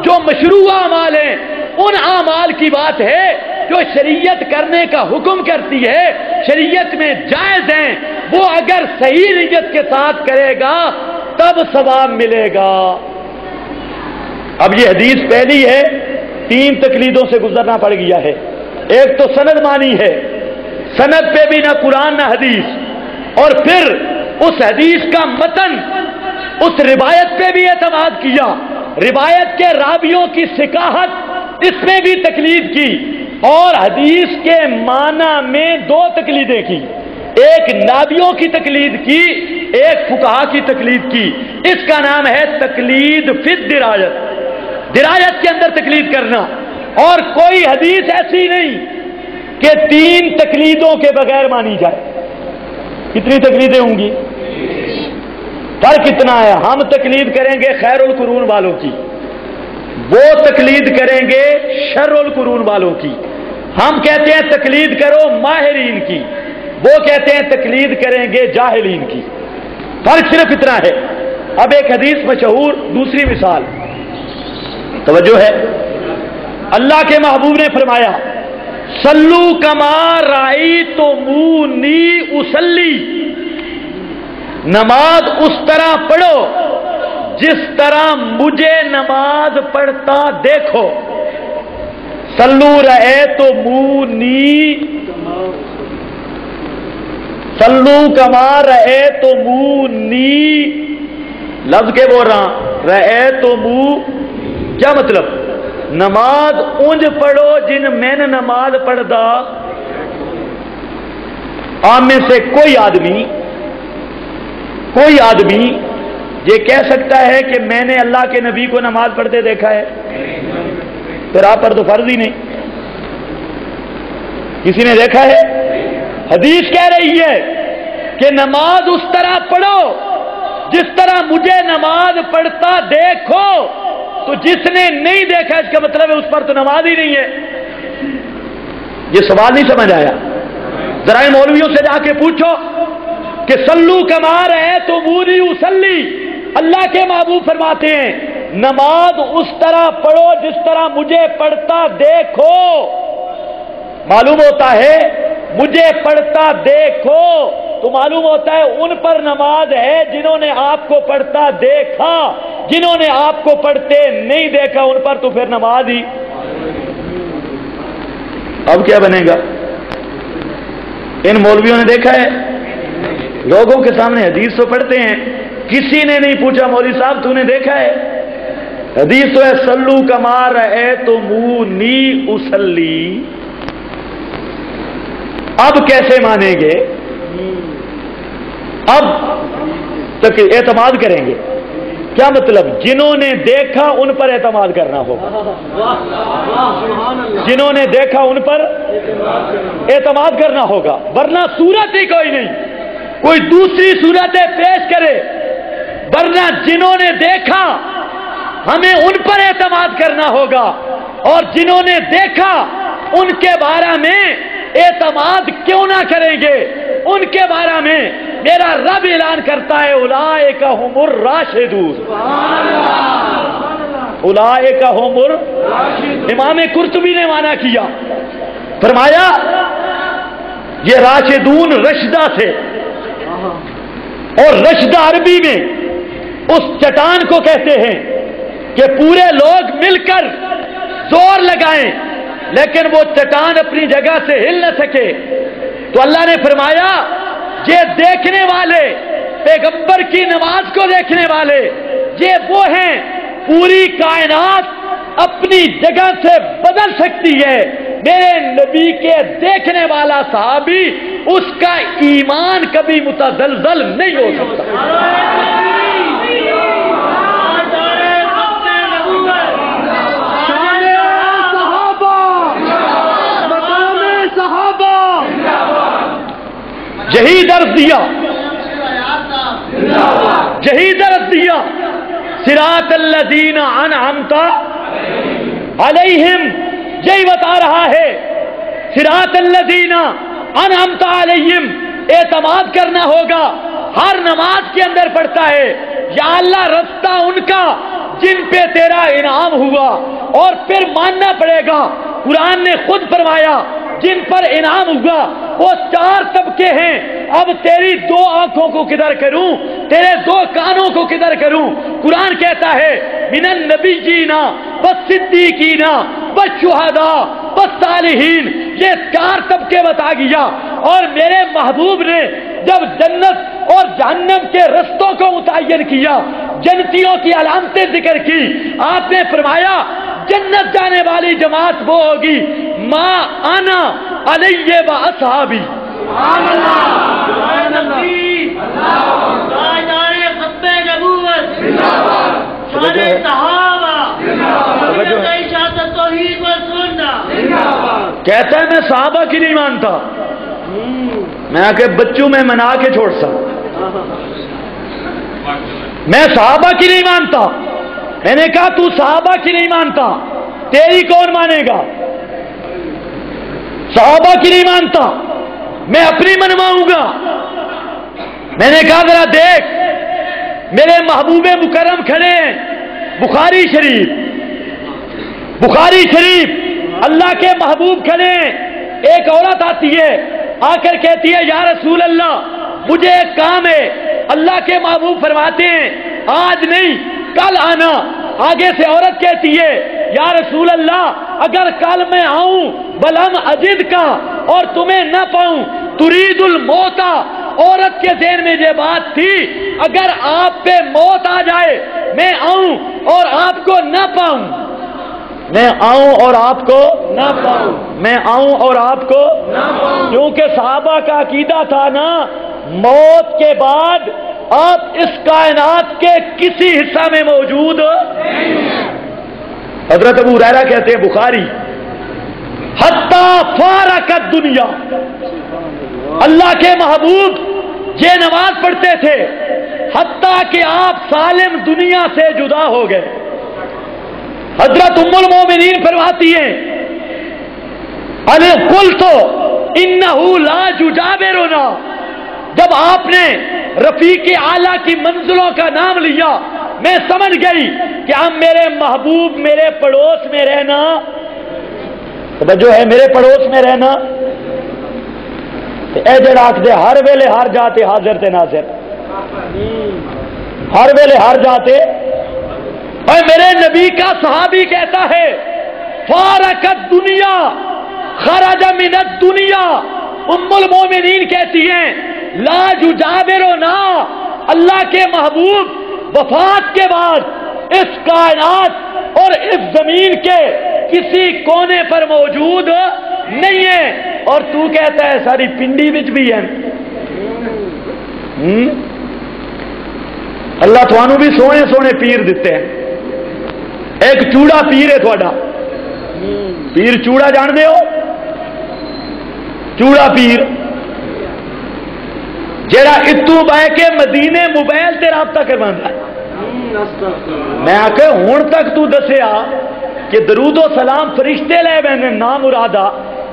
جو مشروع اعمال ہیں ان اعمال کی بات ہے جو شریعت کرنے کا حکم کرتی ہے، شریعت میں جائز ہیں، وہ اگر صحیح نیت کے ساتھ کرے گا تب ثواب ملے گا۔ اب یہ حدیث پہلی ہے، تین تقلیدوں سے گزرنا پڑ گیا ہے۔ ایک تو سند مانی ہے، سند پہ بھی نہ قرآن نہ حدیث، اور پھر اس حدیث کا متن، اس روایت پہ بھی اعتماد کیا، روایت کے راویوں کی ثقاہت اس میں بھی تقلید کی، اور حدیث کے معنی میں دو تقلیدیں کی، ایک نابیوں کی تقلید کی، ایک فقہا کی تقلید کی۔ اس کا نام ہے تقلید فی الدرایت، درایت کے اندر تقلید کرنا، اور کوئی حدیث ایسی نہیں کہ تین تقلیدوں کے بغیر مانی جائے۔ کتنی تقلیدیں ہوں گی؟ فرق کتنا ہے؟ ہم تقلید کریں گے خیر القرون والوں کی، وہ تقلید کریں گے شر القرون والوں کی۔ ہم کہتے ہیں تقلید کرو ماہرین کی، وہ کہتے ہیں تقلید کریں گے جاہلین کی۔ فرق صرف اتنا ہے۔ اب ایک حدیث مشہور، دوسری مثال توجہ ہے، اللہ کے محبوب نے فرمایا صلو کما رأیتمونی اصلی، نماز اس طرح پڑھو جس طرح مجھے نماز پڑھتا دیکھو۔ صلو رأیتمونی، صلو کما رأیتمونی، لفظ کے بول رہا رأیتمو، کیا مطلب؟ نماز انج پڑھو جن میں نے نماز پڑھدا۔ آپ میں سے کوئی آدمی یہ کہہ سکتا ہے کہ میں نے اللہ کے نبی کو نماز پڑھتے دیکھا ہے؟ پھر آپ پر تو فرض ہی نہیں. کسی نے دیکھا ہے؟ حدیث کہہ رہی ہے کہ نماز اس طرح پڑھو جس طرح مجھے نماز پڑھتا دیکھو. تو جس نے نہیں دیکھا اس کا مطلب ہے اس پر تو نماز ہی نہیں ہے. یہ سوال نہیں سمجھ آیا؟ ذرا مولویوں سے جا کے پوچھو کہ سلو کما رہے تو موری اسلی. اللہ کے محبوب فرماتے ہیں نماز اس طرح پڑھو جس طرح مجھے پڑھتا دیکھو. معلوم ہوتا ہے مجھے پڑھتا دیکھو تو معلوم ہوتا ہے ان پر نماز ہے جنہوں نے آپ کو پڑھتا دیکھا. جنہوں نے آپ کو پڑھتے نہیں دیکھا ان پر تو پھر نماز ہی. اب کیا بنے گا؟ ان مولویوں نے دیکھا ہے؟ لوگوں کے سامنے حدیث تو پڑھتے ہیں, کسی نے نہیں پوچھا مولوی صاحب تو نے دیکھا ہے؟ حدیث تو ہے سلو کما رہے تو مونی اسلی. اب کیسے مانیں گے؟ اب تک اعتماد کریں گے. کیا مطلب؟ جنہوں نے دیکھا ان پر اعتماد کرنا ہوگا. جنہوں نے دیکھا ان پر اعتماد کرنا ہوگا, ورنہ صورت ہی کوئی نہیں. کوئی دوسری صورتیں پیش کرے, ورنہ جنہوں نے دیکھا ہمیں ان پر اعتماد کرنا ہوگا, اور جنہوں نے دیکھا ان کے بارے میں اعتماد کیوں نہ کریں گے؟ ان کے بارے میں میرا رب اعلان کرتا ہے اولئک ھم الراشدون. اولئک ھم الراشدون. امام قرطبی نے معنی کیا, فرمایا یہ راشدون رشدہ سے, اور رشدہ عربی میں اس چٹان کو کہتے ہیں کہ پورے لوگ مل کر زور لگائیں لیکن وہ چٹان اپنی جگہ سے ہل نہ سکے. تو اللہ نے فرمایا یہ دیکھنے والے, پیغمبر کی نماز کو دیکھنے والے, یہ وہ ہیں پوری کائنات اپنی جگہ سے بدل سکتی ہے. میرے نبی کے دیکھنے والا صحابی اس کا ایمان کبھی متزلزل نہیں ہو سکتا. یہی درس دیا, یہی درس دیا صراط الذین انعمت علیہم. یہی بتا رہا ہے صراط الذین انعمت علیہم. اعتماد کرنا ہوگا. ہر نماز کے اندر پڑھتا ہے یا اللہ رستہ ان کا جن پہ تیرا انعام ہوا, اور پھر ماننا پڑے گا. قرآن نے خود فرمایا جن پر انعام ہوا وہ 4 طبقے ہیں. اب تیری 2 آنکھوں کو کدھر کروں, تیرے 2 کانوں کو کدھر کروں؟ قرآن کہتا ہے من النبیین والصدیقین والشہداء والصالحین. یہ 4 طبقے بتا گیا. اور میرے محبوب نے جب جنت اور جہنم کے رستوں کو متعین کیا, جنتیوں کی علامتیں ذکر کی, آپ نے فرمایا جنت جانے والی جماعت وہ ہوگی ما انا علیہ و اصحابی. کہتا ہے میں صحابہ کی نہیں مانتا, میں آ کے بچوں میں منا کے چھوڑتا. میں صحابہ کی نہیں مانتا. میں نے کہا تو صحابہ کی نہیں مانتا, تیری کون مانے گا؟ صحابہ کی نہیں مانتا, میں اپنی منواؤں گا. میں نے کہا ذرا دیکھ میرے محبوب مکرم کھڑے ہیں, بخاری شریف, بخاری شریف اللہ کے محبوب کھڑے ہیں. ایک عورت آتی ہے, آ کر کہتی ہے یا رسول اللہ مجھے ایک کام ہے. اللہ کے محبوب فرماتے ہیں آج نہیں کل آنا. آگے سے عورت کہتی ہے یا رسول اللہ اگر کل میں آؤں بلم اجد کا اور تمہیں نہ پاؤں ترید الموتا. عورت کے ذہن میں یہ بات تھی اگر آپ پہ موت آ جائے میں آؤں اور آپ کو نہ پاؤں. میں آؤں اور آپ کو نہ پاؤں، میں آؤں اور آپ کو نہ پاؤں، کیونکہ صحابہ کا عقیدہ تھا نا، موت کے بعد آپ اس کائنات کے کسی حصہ میں موجود حضرت ابو ہریرہ کہتے ہیں بخاری، حتی فارقت دنیا، اللہ کے محبوب یہ نماز پڑھتے تھے حتیٰ کہ آپ سالم دنیا سے جدا ہو گئے۔ حضرت ام المومنین فرماتی ہیں قلت انہ لا یجاورنا، جب آپ نے رفیق اعلیٰ کی منزلوں کا نام لیا میں سمجھ گئی کہ ہم میرے محبوب میرے پڑوس میں رہنا، جو ہے میرے پڑوس میں رہنا اے جڑا آکھ دے ہر ویلے ہر جاتے حاضر تے ناظر، ہر ویلے ہر جاتے۔ اور میرے نبی کا صحابی کہتا ہے فارقت دنیا خرج من الدنیا، ام المومنین کہتی ہیں لا یجاورنا، اللہ کے محبوب وفات کے بعد اس کائنات اور اس زمین کے کسی کونے پر موجود نہیں ہے، اور تو کہتا ہے ساری پنڈی وچ بھی ہے۔ اللہ تھانوں بھی سونے سونے پیر دیتے ہیں، ایک چوڑا پیر ہے تھوڑا، پیر چوڑا جان دے ہو، چوڑا پیر جیڑا اتو بہ کے مدینے موبائل تے رابطہ کروانا ہے۔ میں آکے ہون تک تو دسیا کہ درود و سلام فرشتے لے بہنے نام مرادا،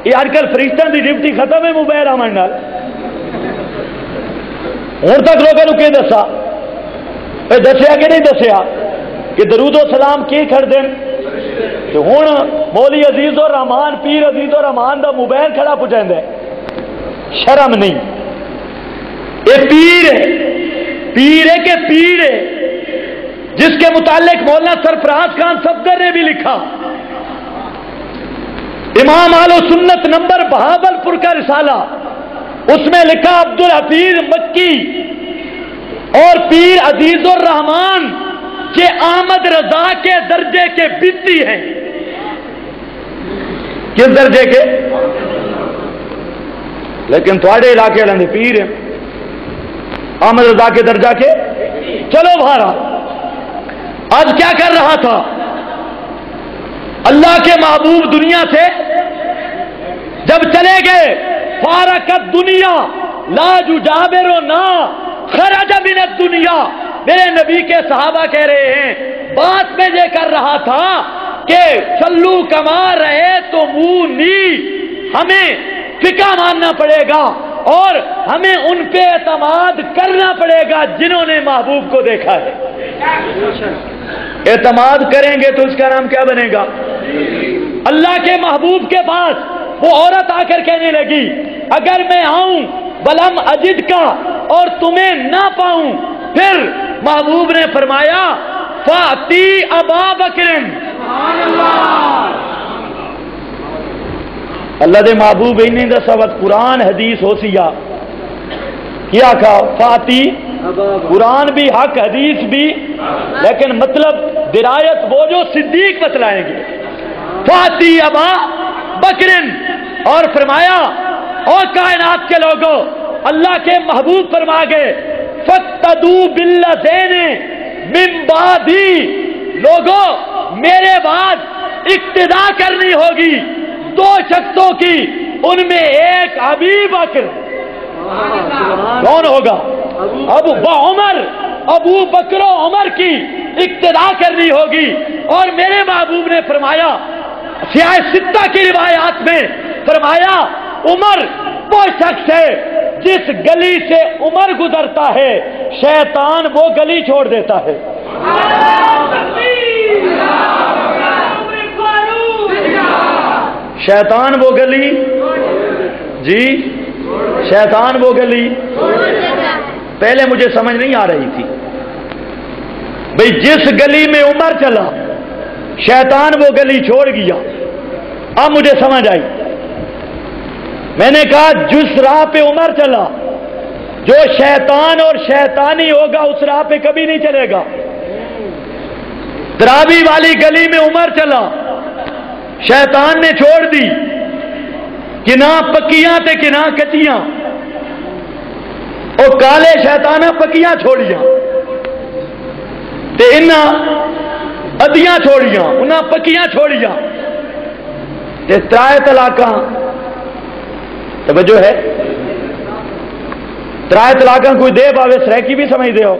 یہ آج کل فرشتوں کی ڈیوٹی ختم ہے موبائل آمن نال، ہون تک لوگوں کو دسا دسیا کہ نہیں دسیا کہ درود و سلام کی کر دیں، کہ ہوں مولی عزیز الرحمان پیر عزیز الرحمان دا موبائل کھڑا پہنچا دے، شرم نہیں۔ یہ پیر ہے، پیر ہے کہ پیر ہے، جس کے متعلق مولانا سرفراز خان صفدر نے بھی لکھا، امام اہل سنت نمبر بہاول پور کا رسالہ، اس میں لکھا عبدالحفیظ مکی اور پیر عزیز الرحمان کے احمد رضا کے درجے کے بتی ہیں۔ کس درجے کے؟ لیکن تھوڑے علاقے والے پیر ہیں، احمد رضا کے درجہ کے۔ چلو بھارا، آج کیا کر رہا تھا؟ اللہ کے محبوب دنیا سے جب چلے گئے، فارقت دنیا لا یجاورنا خرج من الدنیا، میرے نبی کے صحابہ کہہ رہے ہیں بات میں یہ کر رہا تھا کہ چلو کما رہے تو منہ نی، ہمیں فقہ ماننا پڑے گا اور ہمیں ان پہ اعتماد کرنا پڑے گا جنہوں نے محبوب کو دیکھا ہے۔ اعتماد کریں گے تو اس کا نام کیا بنے گا؟ اللہ کے محبوب کے پاس وہ عورت آ کر کہنے لگی اگر میں آؤں بلم اجد کا اور تمہیں نہ پاؤں، پھر محبوب نے فرمایا فاتی ابا بکر، اللہ دے محبوب انہیں دا سبت قرآن حدیث ہو سیا کیا کہا فاتی، قرآن بھی حق حدیث بھی، لیکن مطلب درایت وہ جو صدیق بتلائیں گے، فاتی ابا بکرن، اور فرمایا اور کائنات کے لوگوں اللہ کے محبوب فرما گئے فَتَّدُوا بِالَّذَيْنِ مِن بَعْدِي، لوگوں میرے بعد اقتدا کرنی ہوگی دو شخصوں کی، ان میں ایک ابی بکر، کون ہوگا؟ ابو بکر و عمر کی اقتدا کرنی ہوگی، اور میرے محبوب نے فرمایا سیاہ ستہ کی روایات میں فرمایا عمر وہ شخص ہے جس گلی سے عمر گزرتا ہے شیطان وہ گلی چھوڑ دیتا ہے۔ شیطان وہ گلی، جی شیطان وہ گلی، پہلے مجھے سمجھ نہیں آ رہی تھی بھئی جس گلی میں عمر چلا شیطان وہ گلی چھوڑ گیا، اب مجھے سمجھ آئی۔ میں نے کہا جس راہ پہ عمر چلا جو شیطان اور شیطانی ہوگا اس راہ پہ کبھی نہیں چلے گا۔ ترابی والی گلی میں عمر چلا شیطان نے چھوڑ دی کہ نہ پکیاں تے کہ نہ کچیاں، او کالے شیطانہ پکیاں چھوڑیاں تے انہاں ادیاں چھوڑیاں، انہاں پکیاں چھوڑیاں تے ترائے طلاقاں، توجہ ہے، ترائے طلاقاں کوئی دے باوے سریکی بھی سمجھ دے ہو،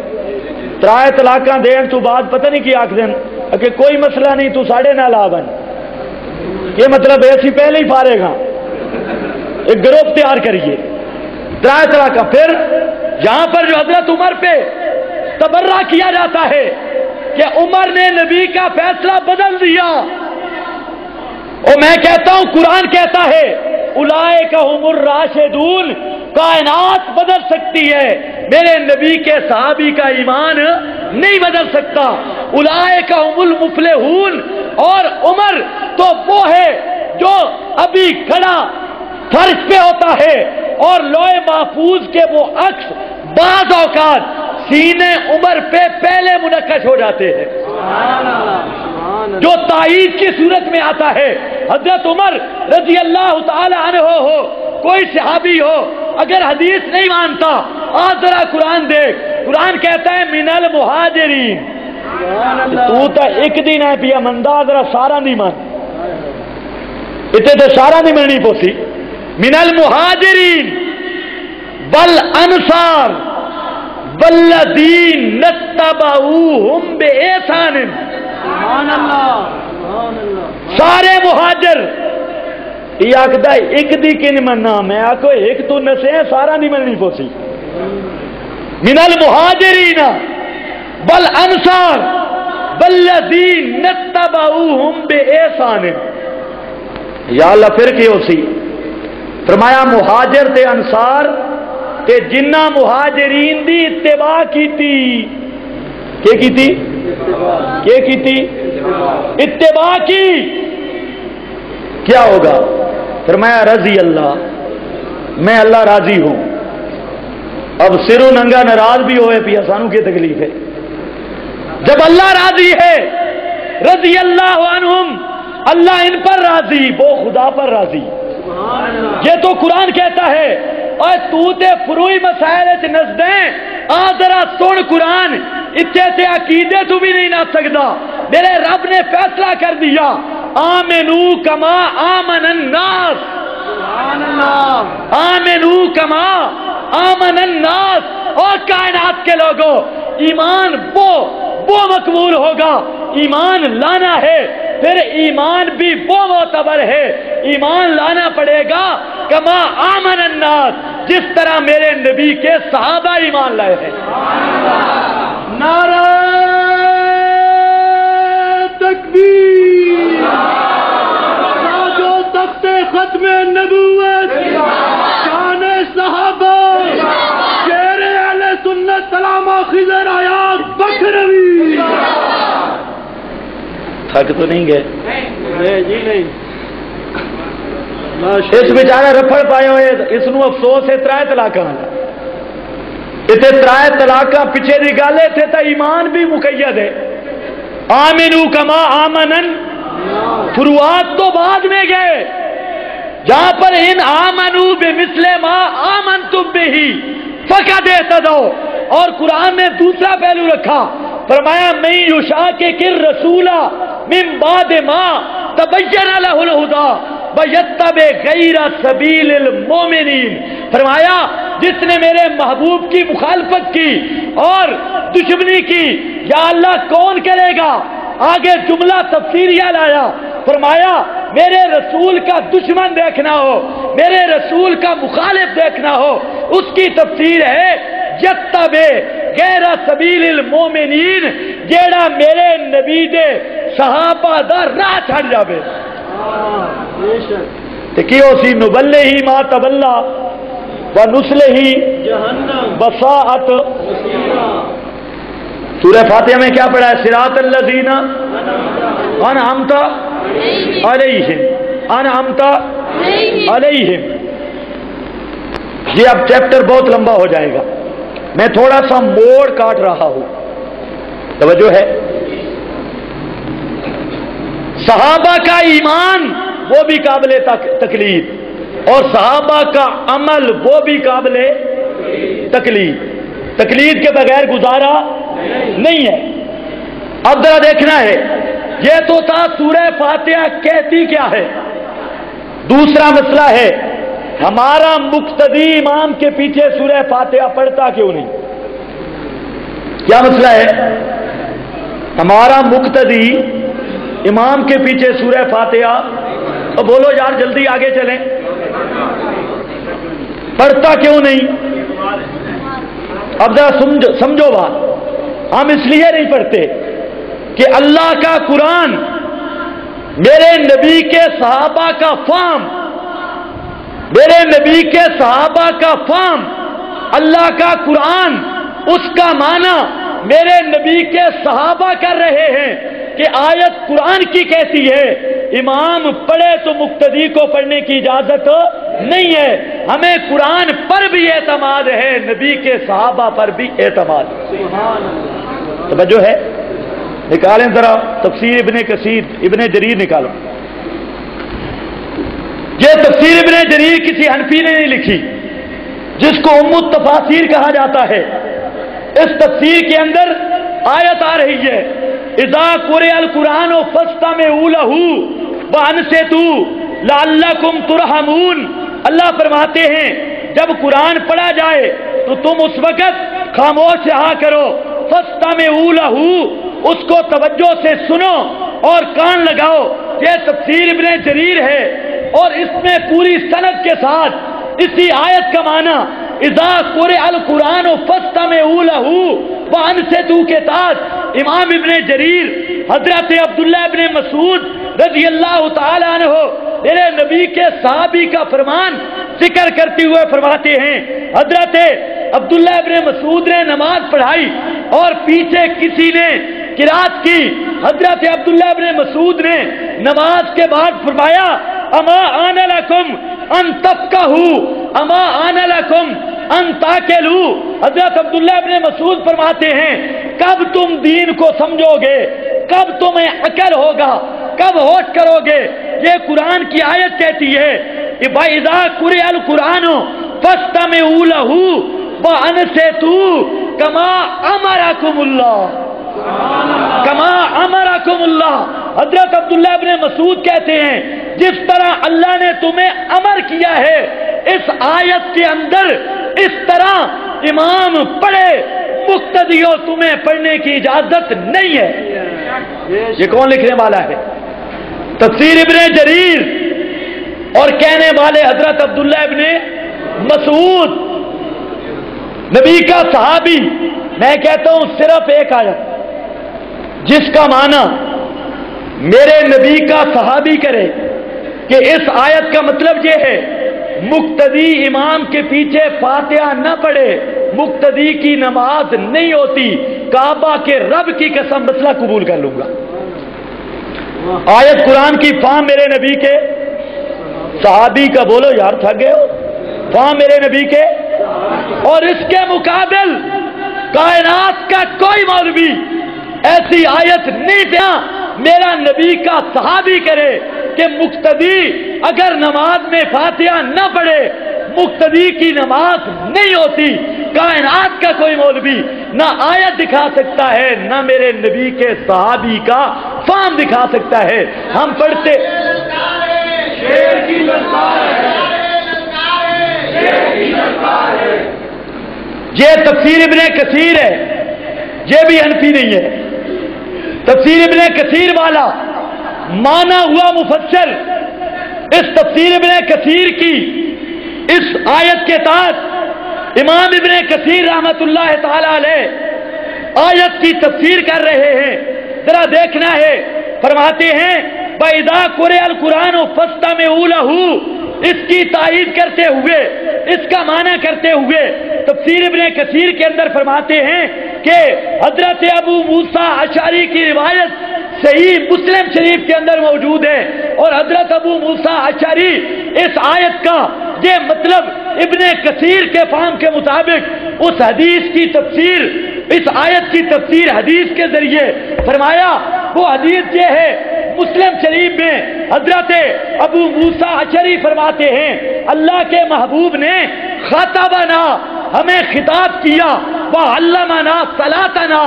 ترائے طلاقاں دین تو بعد پتہ نہیں کی آکھ دین کہ کوئی مسئلہ نہیں تو ساڑھے نہ لا بن، یہ مطلب ایسی پہلے ہی فارغ ہاں، ایک گروپ تیار کریے ترائے طلاقاں۔ پھر یہاں پر جو حضرت عمر پہ تبرہ کیا جاتا ہے کہ عمر نے نبی کا فیصلہ بدل دیا، اور میں کہتا ہوں قرآن کہتا ہے اولئک هم الراشدون، کائنات بدل سکتی ہے، میرے نبی کے صحابی کا ایمان نہیں بدل سکتا۔ اولئک هم المفلحون، اور عمر تو وہ ہے جو ابھی کھڑا فرش پہ ہوتا ہے اور لوح محفوظ کے وہ عکس بعض اوقات سینے عمر پہ پہلے منعکس ہو جاتے ہیں، جو تائید کی صورت میں آتا ہے۔ حضرت عمر رضی اللہ تعالی عنہ ہو، کوئی صحابی ہو، اگر حدیث نہیں مانتا آج ذرا قرآن دیکھ، قرآن کہتا ہے من المہاجرین، تو تا ایک دن ہے پیا مندہ ذرا سارا نہیں مان، اتنے تو سارا نہیں ملنی پوسی، من المہاجرین والانصار والذین نتبعوہم بإحسان، سارے مہاجر، یہ آکھدا ایک دی کن مننا، میں آکھو ایک تو نسے سارا نہیں ملنی پوسی، من المہاجرین والانصار والذین نتبعوہم بإحسان۔ یا اللہ پھر کیوں سی؟ فرمایا مہاجر تے انصار تے جنہ مہاجرین دی اتباع کیتی، کیا کیتی؟ کیا کیتی؟ اتباع کی، کیا ہوگا؟ فرمایا رضی اللہ، میں اللہ راضی ہوں۔ اب سرو ننگا ناراض بھی ہوئے پیا سانو کی تکلیف ہے، جب اللہ راضی ہے رضی اللہ عنہم، اللہ ان پر راضی، وہ خدا پر راضی۔ یہ تو قرآن کہتا ہے، اور تو تے فروئی مسائل چ نسدیں آ ذرا سن قرآن، اتنے تے عقیدے تو بھی نہیں نس سکتا، میرے رب نے فیصلہ کر دیا آمنو کما آمن الناس، آمنو کما آمن الناس، اور کائنات کے لوگوں ایمان وہ مقبول ہوگا، ایمان لانا ہے، پھر ایمان بھی وہ معتبر ہے، ایمان لانا پڑے گا کما آمن الناس، جس طرح میرے نبی کے صحابہ ایمان لائے ہیں۔ نعرہ تکبیر، جو تخت ختم نبوت، شان صحابہ، شیر اہل سنت علامہ خضر حیات بکروی۔ تھک تو نہیں گئے؟ جی نہیں، اس بیچارے رفڑ پائے ہوئے، اس نو افسوس ہے ترائے طلاقاں، اتنے ترائے طلاقاں پیچھے دی گل ہے، تے تا ایمان بھی مقید ہے، آمنو کما آمنن، فروعات تو بعد میں گئے، جہاں پر ان آمنو بمثل ما آمنتم بہی فقد اہتدوا، اور قرآن نے دوسرا پہلو رکھا، فرمایا من یشاقق الرسول من بعد ما تبین لہ الہدی ویتبع غیر سبیل المؤمنین، فرمایا جس نے میرے محبوب کی مخالفت کی اور دشمنی کی، یا اللہ کون کرے گا؟ آگے جملہ تفسیریہ لایا، فرمایا میرے رسول کا دشمن دیکھنا ہو، میرے رسول کا مخالف دیکھنا ہو، اس کی تفسیر ہے یتبع غیر سبیل المؤمنین، جیڑا میرے نبی دے صحابہ دا راہ چھڑ جاوے۔ تے کیوں سی نبلہی ما تبلا ونسلہی بساعت۔ سورہ فاتحہ میں کیا پڑھا ہے؟ صراط الذین انعمت علیہم، انعمت علیہم۔ یہ اب چیپٹر بہت لمبا ہو جائے گا، میں تھوڑا سا موڑ کاٹ رہا ہوں، توجہ ہے۔ صحابہ کا ایمان وہ بھی قابل تقلید، اور صحابہ کا عمل وہ بھی قابل تقلید، تقلید کے بغیر گزارا نہیں ہے۔ اب ذرا دیکھنا ہے، یہ تو تھا سورہ فاتحہ کہتی کیا ہے۔ دوسرا مسئلہ ہے ہمارا مقتدی امام کے پیچھے سورہ فاتحہ پڑھتا کیوں نہیں؟ کیا مسئلہ ہے؟ ہمارا مقتدی امام کے پیچھے سورہ فاتحہ، اب بولو یار جلدی آگے چلیں، پڑھتا کیوں نہیں؟ اب ذرا سمجھو بات، ہم اس لیے نہیں پڑھتے کہ اللہ کا قرآن میرے نبی کے صحابہ کا فہم، میرے نبی کے صحابہ کا فہم، اللہ کا قرآن اس کا معنی میرے نبی کے صحابہ کر رہے ہیں کہ آیت قرآن کی کہتی ہے امام پڑھے تو مقتدی کو پڑھنے کی اجازت نہیں ہے۔ ہمیں قرآن پر بھی اعتماد ہے، نبی کے صحابہ پر بھی اعتماد ہے۔ توجہ ہے؟ نکالیں ذرا تفسیر ابن کثیر، ابن جریر نکالو۔ یہ تفسیر ابن جریر کسی حنفی نے نہیں لکھی، جس کو ام التفاسیر کہا جاتا ہے۔ اس تفسیر کے اندر آیت آ رہی ہے اذا قرئ القرآن فاستمعوا له وانصتوا لعلکم ترحمون۔ اللہ فرماتے ہیں جب قرآن پڑھا جائے تو تم اس وقت خاموش رہا کرو، فاستمعوا له، اس کو توجہ سے سنو اور کان لگاؤ۔ یہ تفسیر ابن جریر ہے، اور اس میں پوری سند کے ساتھ اسی آیت کا معنی اذا قرئ القرآن فاستمعوا له وانصتوا کے ساتھ امام ابن جریر حضرت عبداللہ ابن مسعود رضی اللہ تعالی عنہ میرے نبی کے صحابی کا فرمان ذکر کرتے ہوئے فرماتے ہیں حضرت عبداللہ ابن مسعود نے نماز پڑھائی اور پیچھے کسی نے قرات کی۔ حضرت عبداللہ ابن مسعود نے نماز کے بعد فرمایا اما آن لکم ان تفقہوا اما آن لکم ان تاکلوا۔ حضرت عبداللہ ابن مسعود فرماتے ہیں کب تم دین کو سمجھو گے، کب تمہیں عقل ہوگا، کب ہوش کرو گے؟ یہ قرآن کی آیت کہتی ہے اذا قرئ القرآن فاستمعوا له وانصتوا کما امرکم اللہ، کما امرکم اللہ۔ حضرت عبداللہ ابن مسعود کہتے ہیں جس طرح اللہ نے تمہیں امر کیا ہے اس آیت کے اندر اس طرح امام پڑھے، مقتدیوں تمہیں پڑھنے کی اجازت نہیں ہے۔ یہ کون لکھنے والا ہے؟ تفسیر ابن جریر، اور کہنے والے حضرت عبداللہ ابن مسعود نبی کا صحابی۔ میں کہتا ہوں صرف ایک آیت جس کا معنی میرے نبی کا صحابی کرے کہ اس آیت کا مطلب یہ ہے مقتدی امام کے پیچھے فاتحہ نہ پڑھے، مقتدی کی نماز نہیں ہوتی، کعبہ کے رب کی قسم مسئلہ قبول کر لوں گا۔ آیت قرآن کی فہم میرے نبی کے صحابی کا، بولو یار تھک گئے ہو، فہم میرے نبی کے، اور اس کے مقابل کائنات کا کوئی مولوی ایسی آیت نہیں پیا میرا نبی کا صحابی کرے کہ مقتدی اگر نماز میں فاتحہ نہ پڑھے مقتدی کی نماز نہیں ہوتی۔ کائنات کا کوئی مولوی نہ آیت دکھا سکتا ہے نہ میرے نبی کے صحابی کا فہم دکھا سکتا ہے۔ ہم پڑھتے یہ تفسیر ابن کثیر ہے، یہ بھی حنفی نہیں ہے۔ تفسیر ابن کثیر والا مانا ہوا مفسر اس تفسیر ابن کثیر کی اس آیت کے تحت امام ابن کثیر رحمت اللہ تعالی علیہ آیت کی تفسیر کر رہے ہیں۔ ذرا دیکھنا ہے، فرماتے ہیں وَإِذَا قُرِئَ الْقُرْآنُ فَاسْتَمِعُوا لَهُ، اس کی تائید کرتے ہوئے، اس کا معنی کرتے ہوئے تفسیر ابن کثیر کے اندر فرماتے ہیں کہ حضرت ابو موسیٰ اشعری کی روایت صحیح مسلم شریف کے اندر موجود ہے، اور حضرت ابو موسیٰ اشعری اس آیت کا یہ مطلب ابن کثیر کے فہم کے مطابق اس حدیث کی تفسیر، اس آیت کی تفسیر حدیث کے ذریعے فرمایا۔ وہ حدیث یہ ہے مسلم شریف میں حضرت ابو موسیٰ اشعری فرماتے ہیں اللہ کے محبوب نے خاطبنا ہمیں خطاب کیا وعلمنا صلاتنا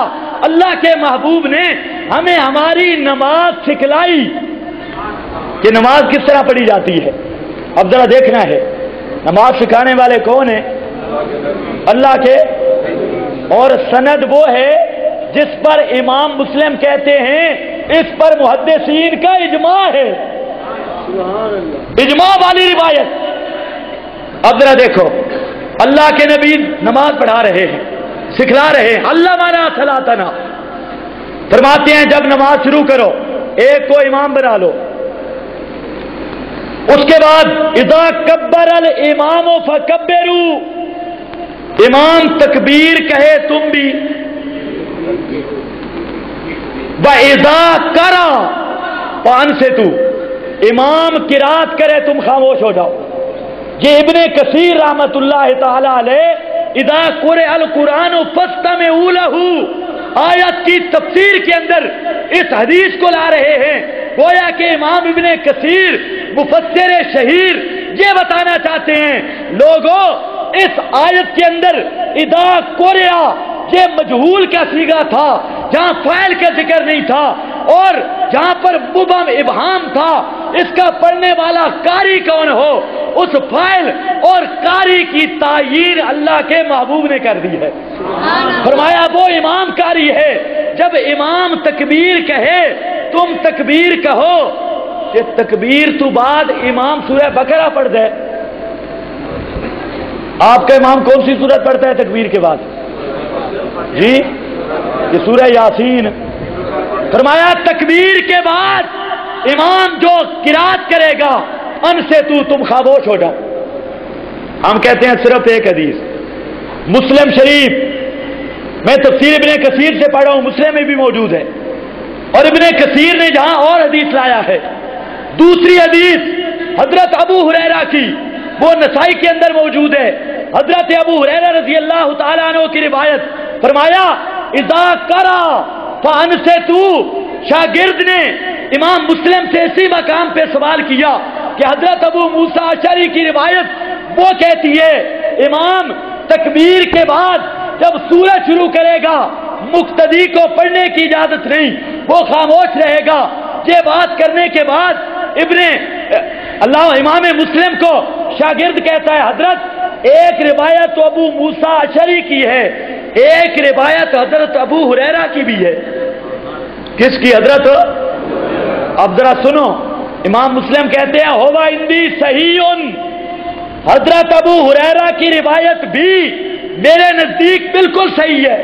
اللہ کے محبوب نے ہمیں ہماری نماز سکھلائی کہ نماز کس طرح پڑھی جاتی ہے. اب ذرا دیکھنا ہے نماز سکھانے والے کون ہیں؟ اللہ کے. اور سند وہ ہے جس پر امام مسلم کہتے ہیں اس پر محدثین کا اجماع ہے, اجماع والی روایت. اب ذرا دیکھو اللہ کے نبی نماز پڑھا رہے ہیں, سکھلا رہے ہیں. علمنا صلاتنا فرماتے ہیں جب نماز شروع کرو ایک کو امام بنا لو, اس کے بعد اذا کبر الامام فکبروا, امام تکبیر کہے تم بھی, وَإِذَا قَرَأَ فَأَنصِتُوا امام قرات کرے تم خاموش ہو جاؤ. یہ ابن کثیر رحمت اللہ تعالی علیہ اذا قرئ القرآن فاستمعوا لہ آیت کی تفسیر کے اندر اس حدیث کو لا رہے ہیں. گویا کہ امام ابن کثیر مفسر شہیر یہ بتانا چاہتے ہیں لوگوں اس آیت کے اندر اذا قرئ یہ مجہول کا صیغہ تھا جہاں فاعل کا ذکر نہیں تھا, اور جہاں پر مبہم ابہام تھا اس کا پڑھنے والا قاری کون ہو, اس فاعل اور قاری کی تعیین اللہ کے محبوب نے کر دی ہے. فرمایا وہ امام قاری ہے, جب امام تکبیر کہے تم تکبیر کہو. کہ تکبیر تو بعد امام سورہ بقرہ پڑھ دے. آپ کا امام کون سی سورت پڑھتا ہے تکبیر کے بعد؟ جی یہ سورہ یاسین. فرمایا تکبیر کے بعد امام جو قرات کرے گا ان سے تم خاموش ہو جاؤ. ہم کہتے ہیں صرف ایک حدیث مسلم شریف, میں تفسیر ابن کثیر سے پڑھ رہا ہوں, مسلم میں بھی موجود ہے, اور ابن کثیر نے جہاں اور حدیث لایا ہے دوسری حدیث حضرت ابو ہریرہ کی, وہ نسائی کے اندر موجود ہے. حضرت ابو ہریرہ رضی اللہ تعالیٰ عنہ کی روایت. فرمایا اذا قرأ فانصتوا, شاگرد نے امام مسلم سے اسی مقام پہ سوال کیا کہ حضرت ابو موسیٰ اشعری کی روایت وہ کہتی ہے امام تکبیر کے بعد جب سورہ شروع کرے گا مقتدی کو پڑھنے کی اجازت نہیں, وہ خاموش رہے گا. یہ بات کرنے کے بعد امام مسلم کو شاگرد کہتا ہے حضرت ایک روایت تو ابو موسیٰ اشعری کی ہے, ایک روایت حضرت ابو ہریرہ کی بھی ہے. کس کی حضرت؟ اب ذرا سنو, امام مسلم کہتے ہیں ہوا اندی صحیح, حضرت ابو ہریرہ کی روایت بھی میرے نزدیک بالکل صحیح ہے.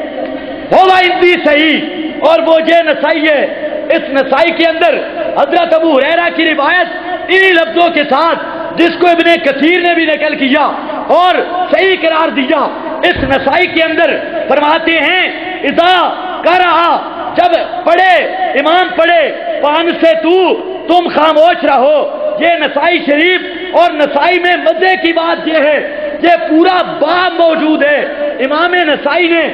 ہوا اندی صحیح, اور وہ یہ نسائی ہے, اس نسائی کے اندر حضرت ابو ہریرہ کی روایت انہی لفظوں کے ساتھ جس کو ابن کثیر نے بھی نقل کیا اور صحیح قرار دیا. اس نسائی کے اندر فرماتے ہیں اذا قرأ جب پڑھے امام پڑھے فانصتوا تم خاموش رہو. یہ نسائی شریف اور نسائی میں مزے کی بات یہ ہے یہ پورا باب موجود ہے. امام نسائی نے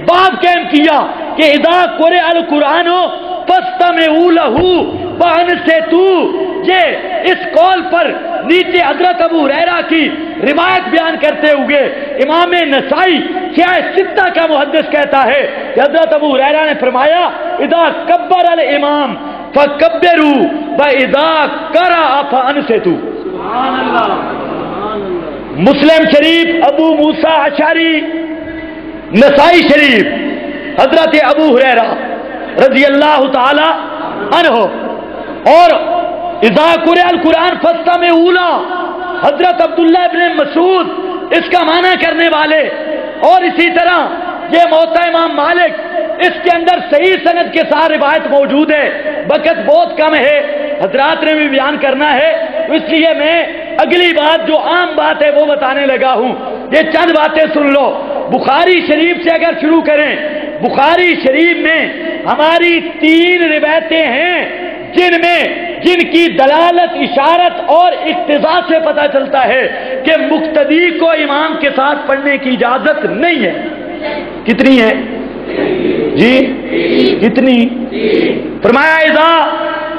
باب قائم کیا کہ اذا قرئ القرآن فاستمعوا لہ فانصتوا. یہ اس قول پر نیچے حضرت ابو ہریرہ کی روایت بیان کرتے ہوئے امام نسائی سیاہ ستہ کا محدث کہتا ہے کہ حضرت ابو ہریرہ نے فرمایا اذا کبر الامام فکبروا واذا قرأ فانصتوا. مسلم شریف ابو موسیٰ اشعری, نسائی شریف حضرت ابو ہریرہ رضی اللہ تعالی عنہ, اور اذا قرئ القرآن فاستمعوا لہ حضرت عبداللہ ابن مسعود اس کا معنی کرنے والے, اور اسی طرح یہ موطا امام مالک اس کے اندر صحیح سند کے ساتھ روایت موجود ہے. وقت بہت کم ہے, حضرات نے بھی بیان کرنا ہے, اس لیے میں اگلی بات جو عام بات ہے وہ بتانے لگا ہوں. یہ چند باتیں سن لو. بخاری شریف سے اگر شروع کریں, بخاری شریف میں ہماری 3 روایتیں ہیں جن کی دلالت اشارت اور اقتضاء سے پتہ چلتا ہے کہ مقتدی کو امام کے ساتھ پڑھنے کی اجازت نہیں ہے. کتنی ہے جی؟ کتنی؟ فرمایا اذا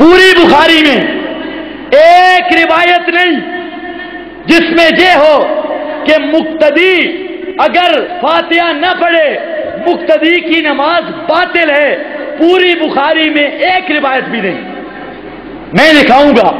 پوری بخاری میں ایک روایت نہیں جس میں یہ ہو کہ مقتدی اگر فاتحہ نہ پڑھے مقتدی کی نماز باطل ہے. پوری بخاری میں ایک روایت بھی نہیں. میں دکھاؤں گا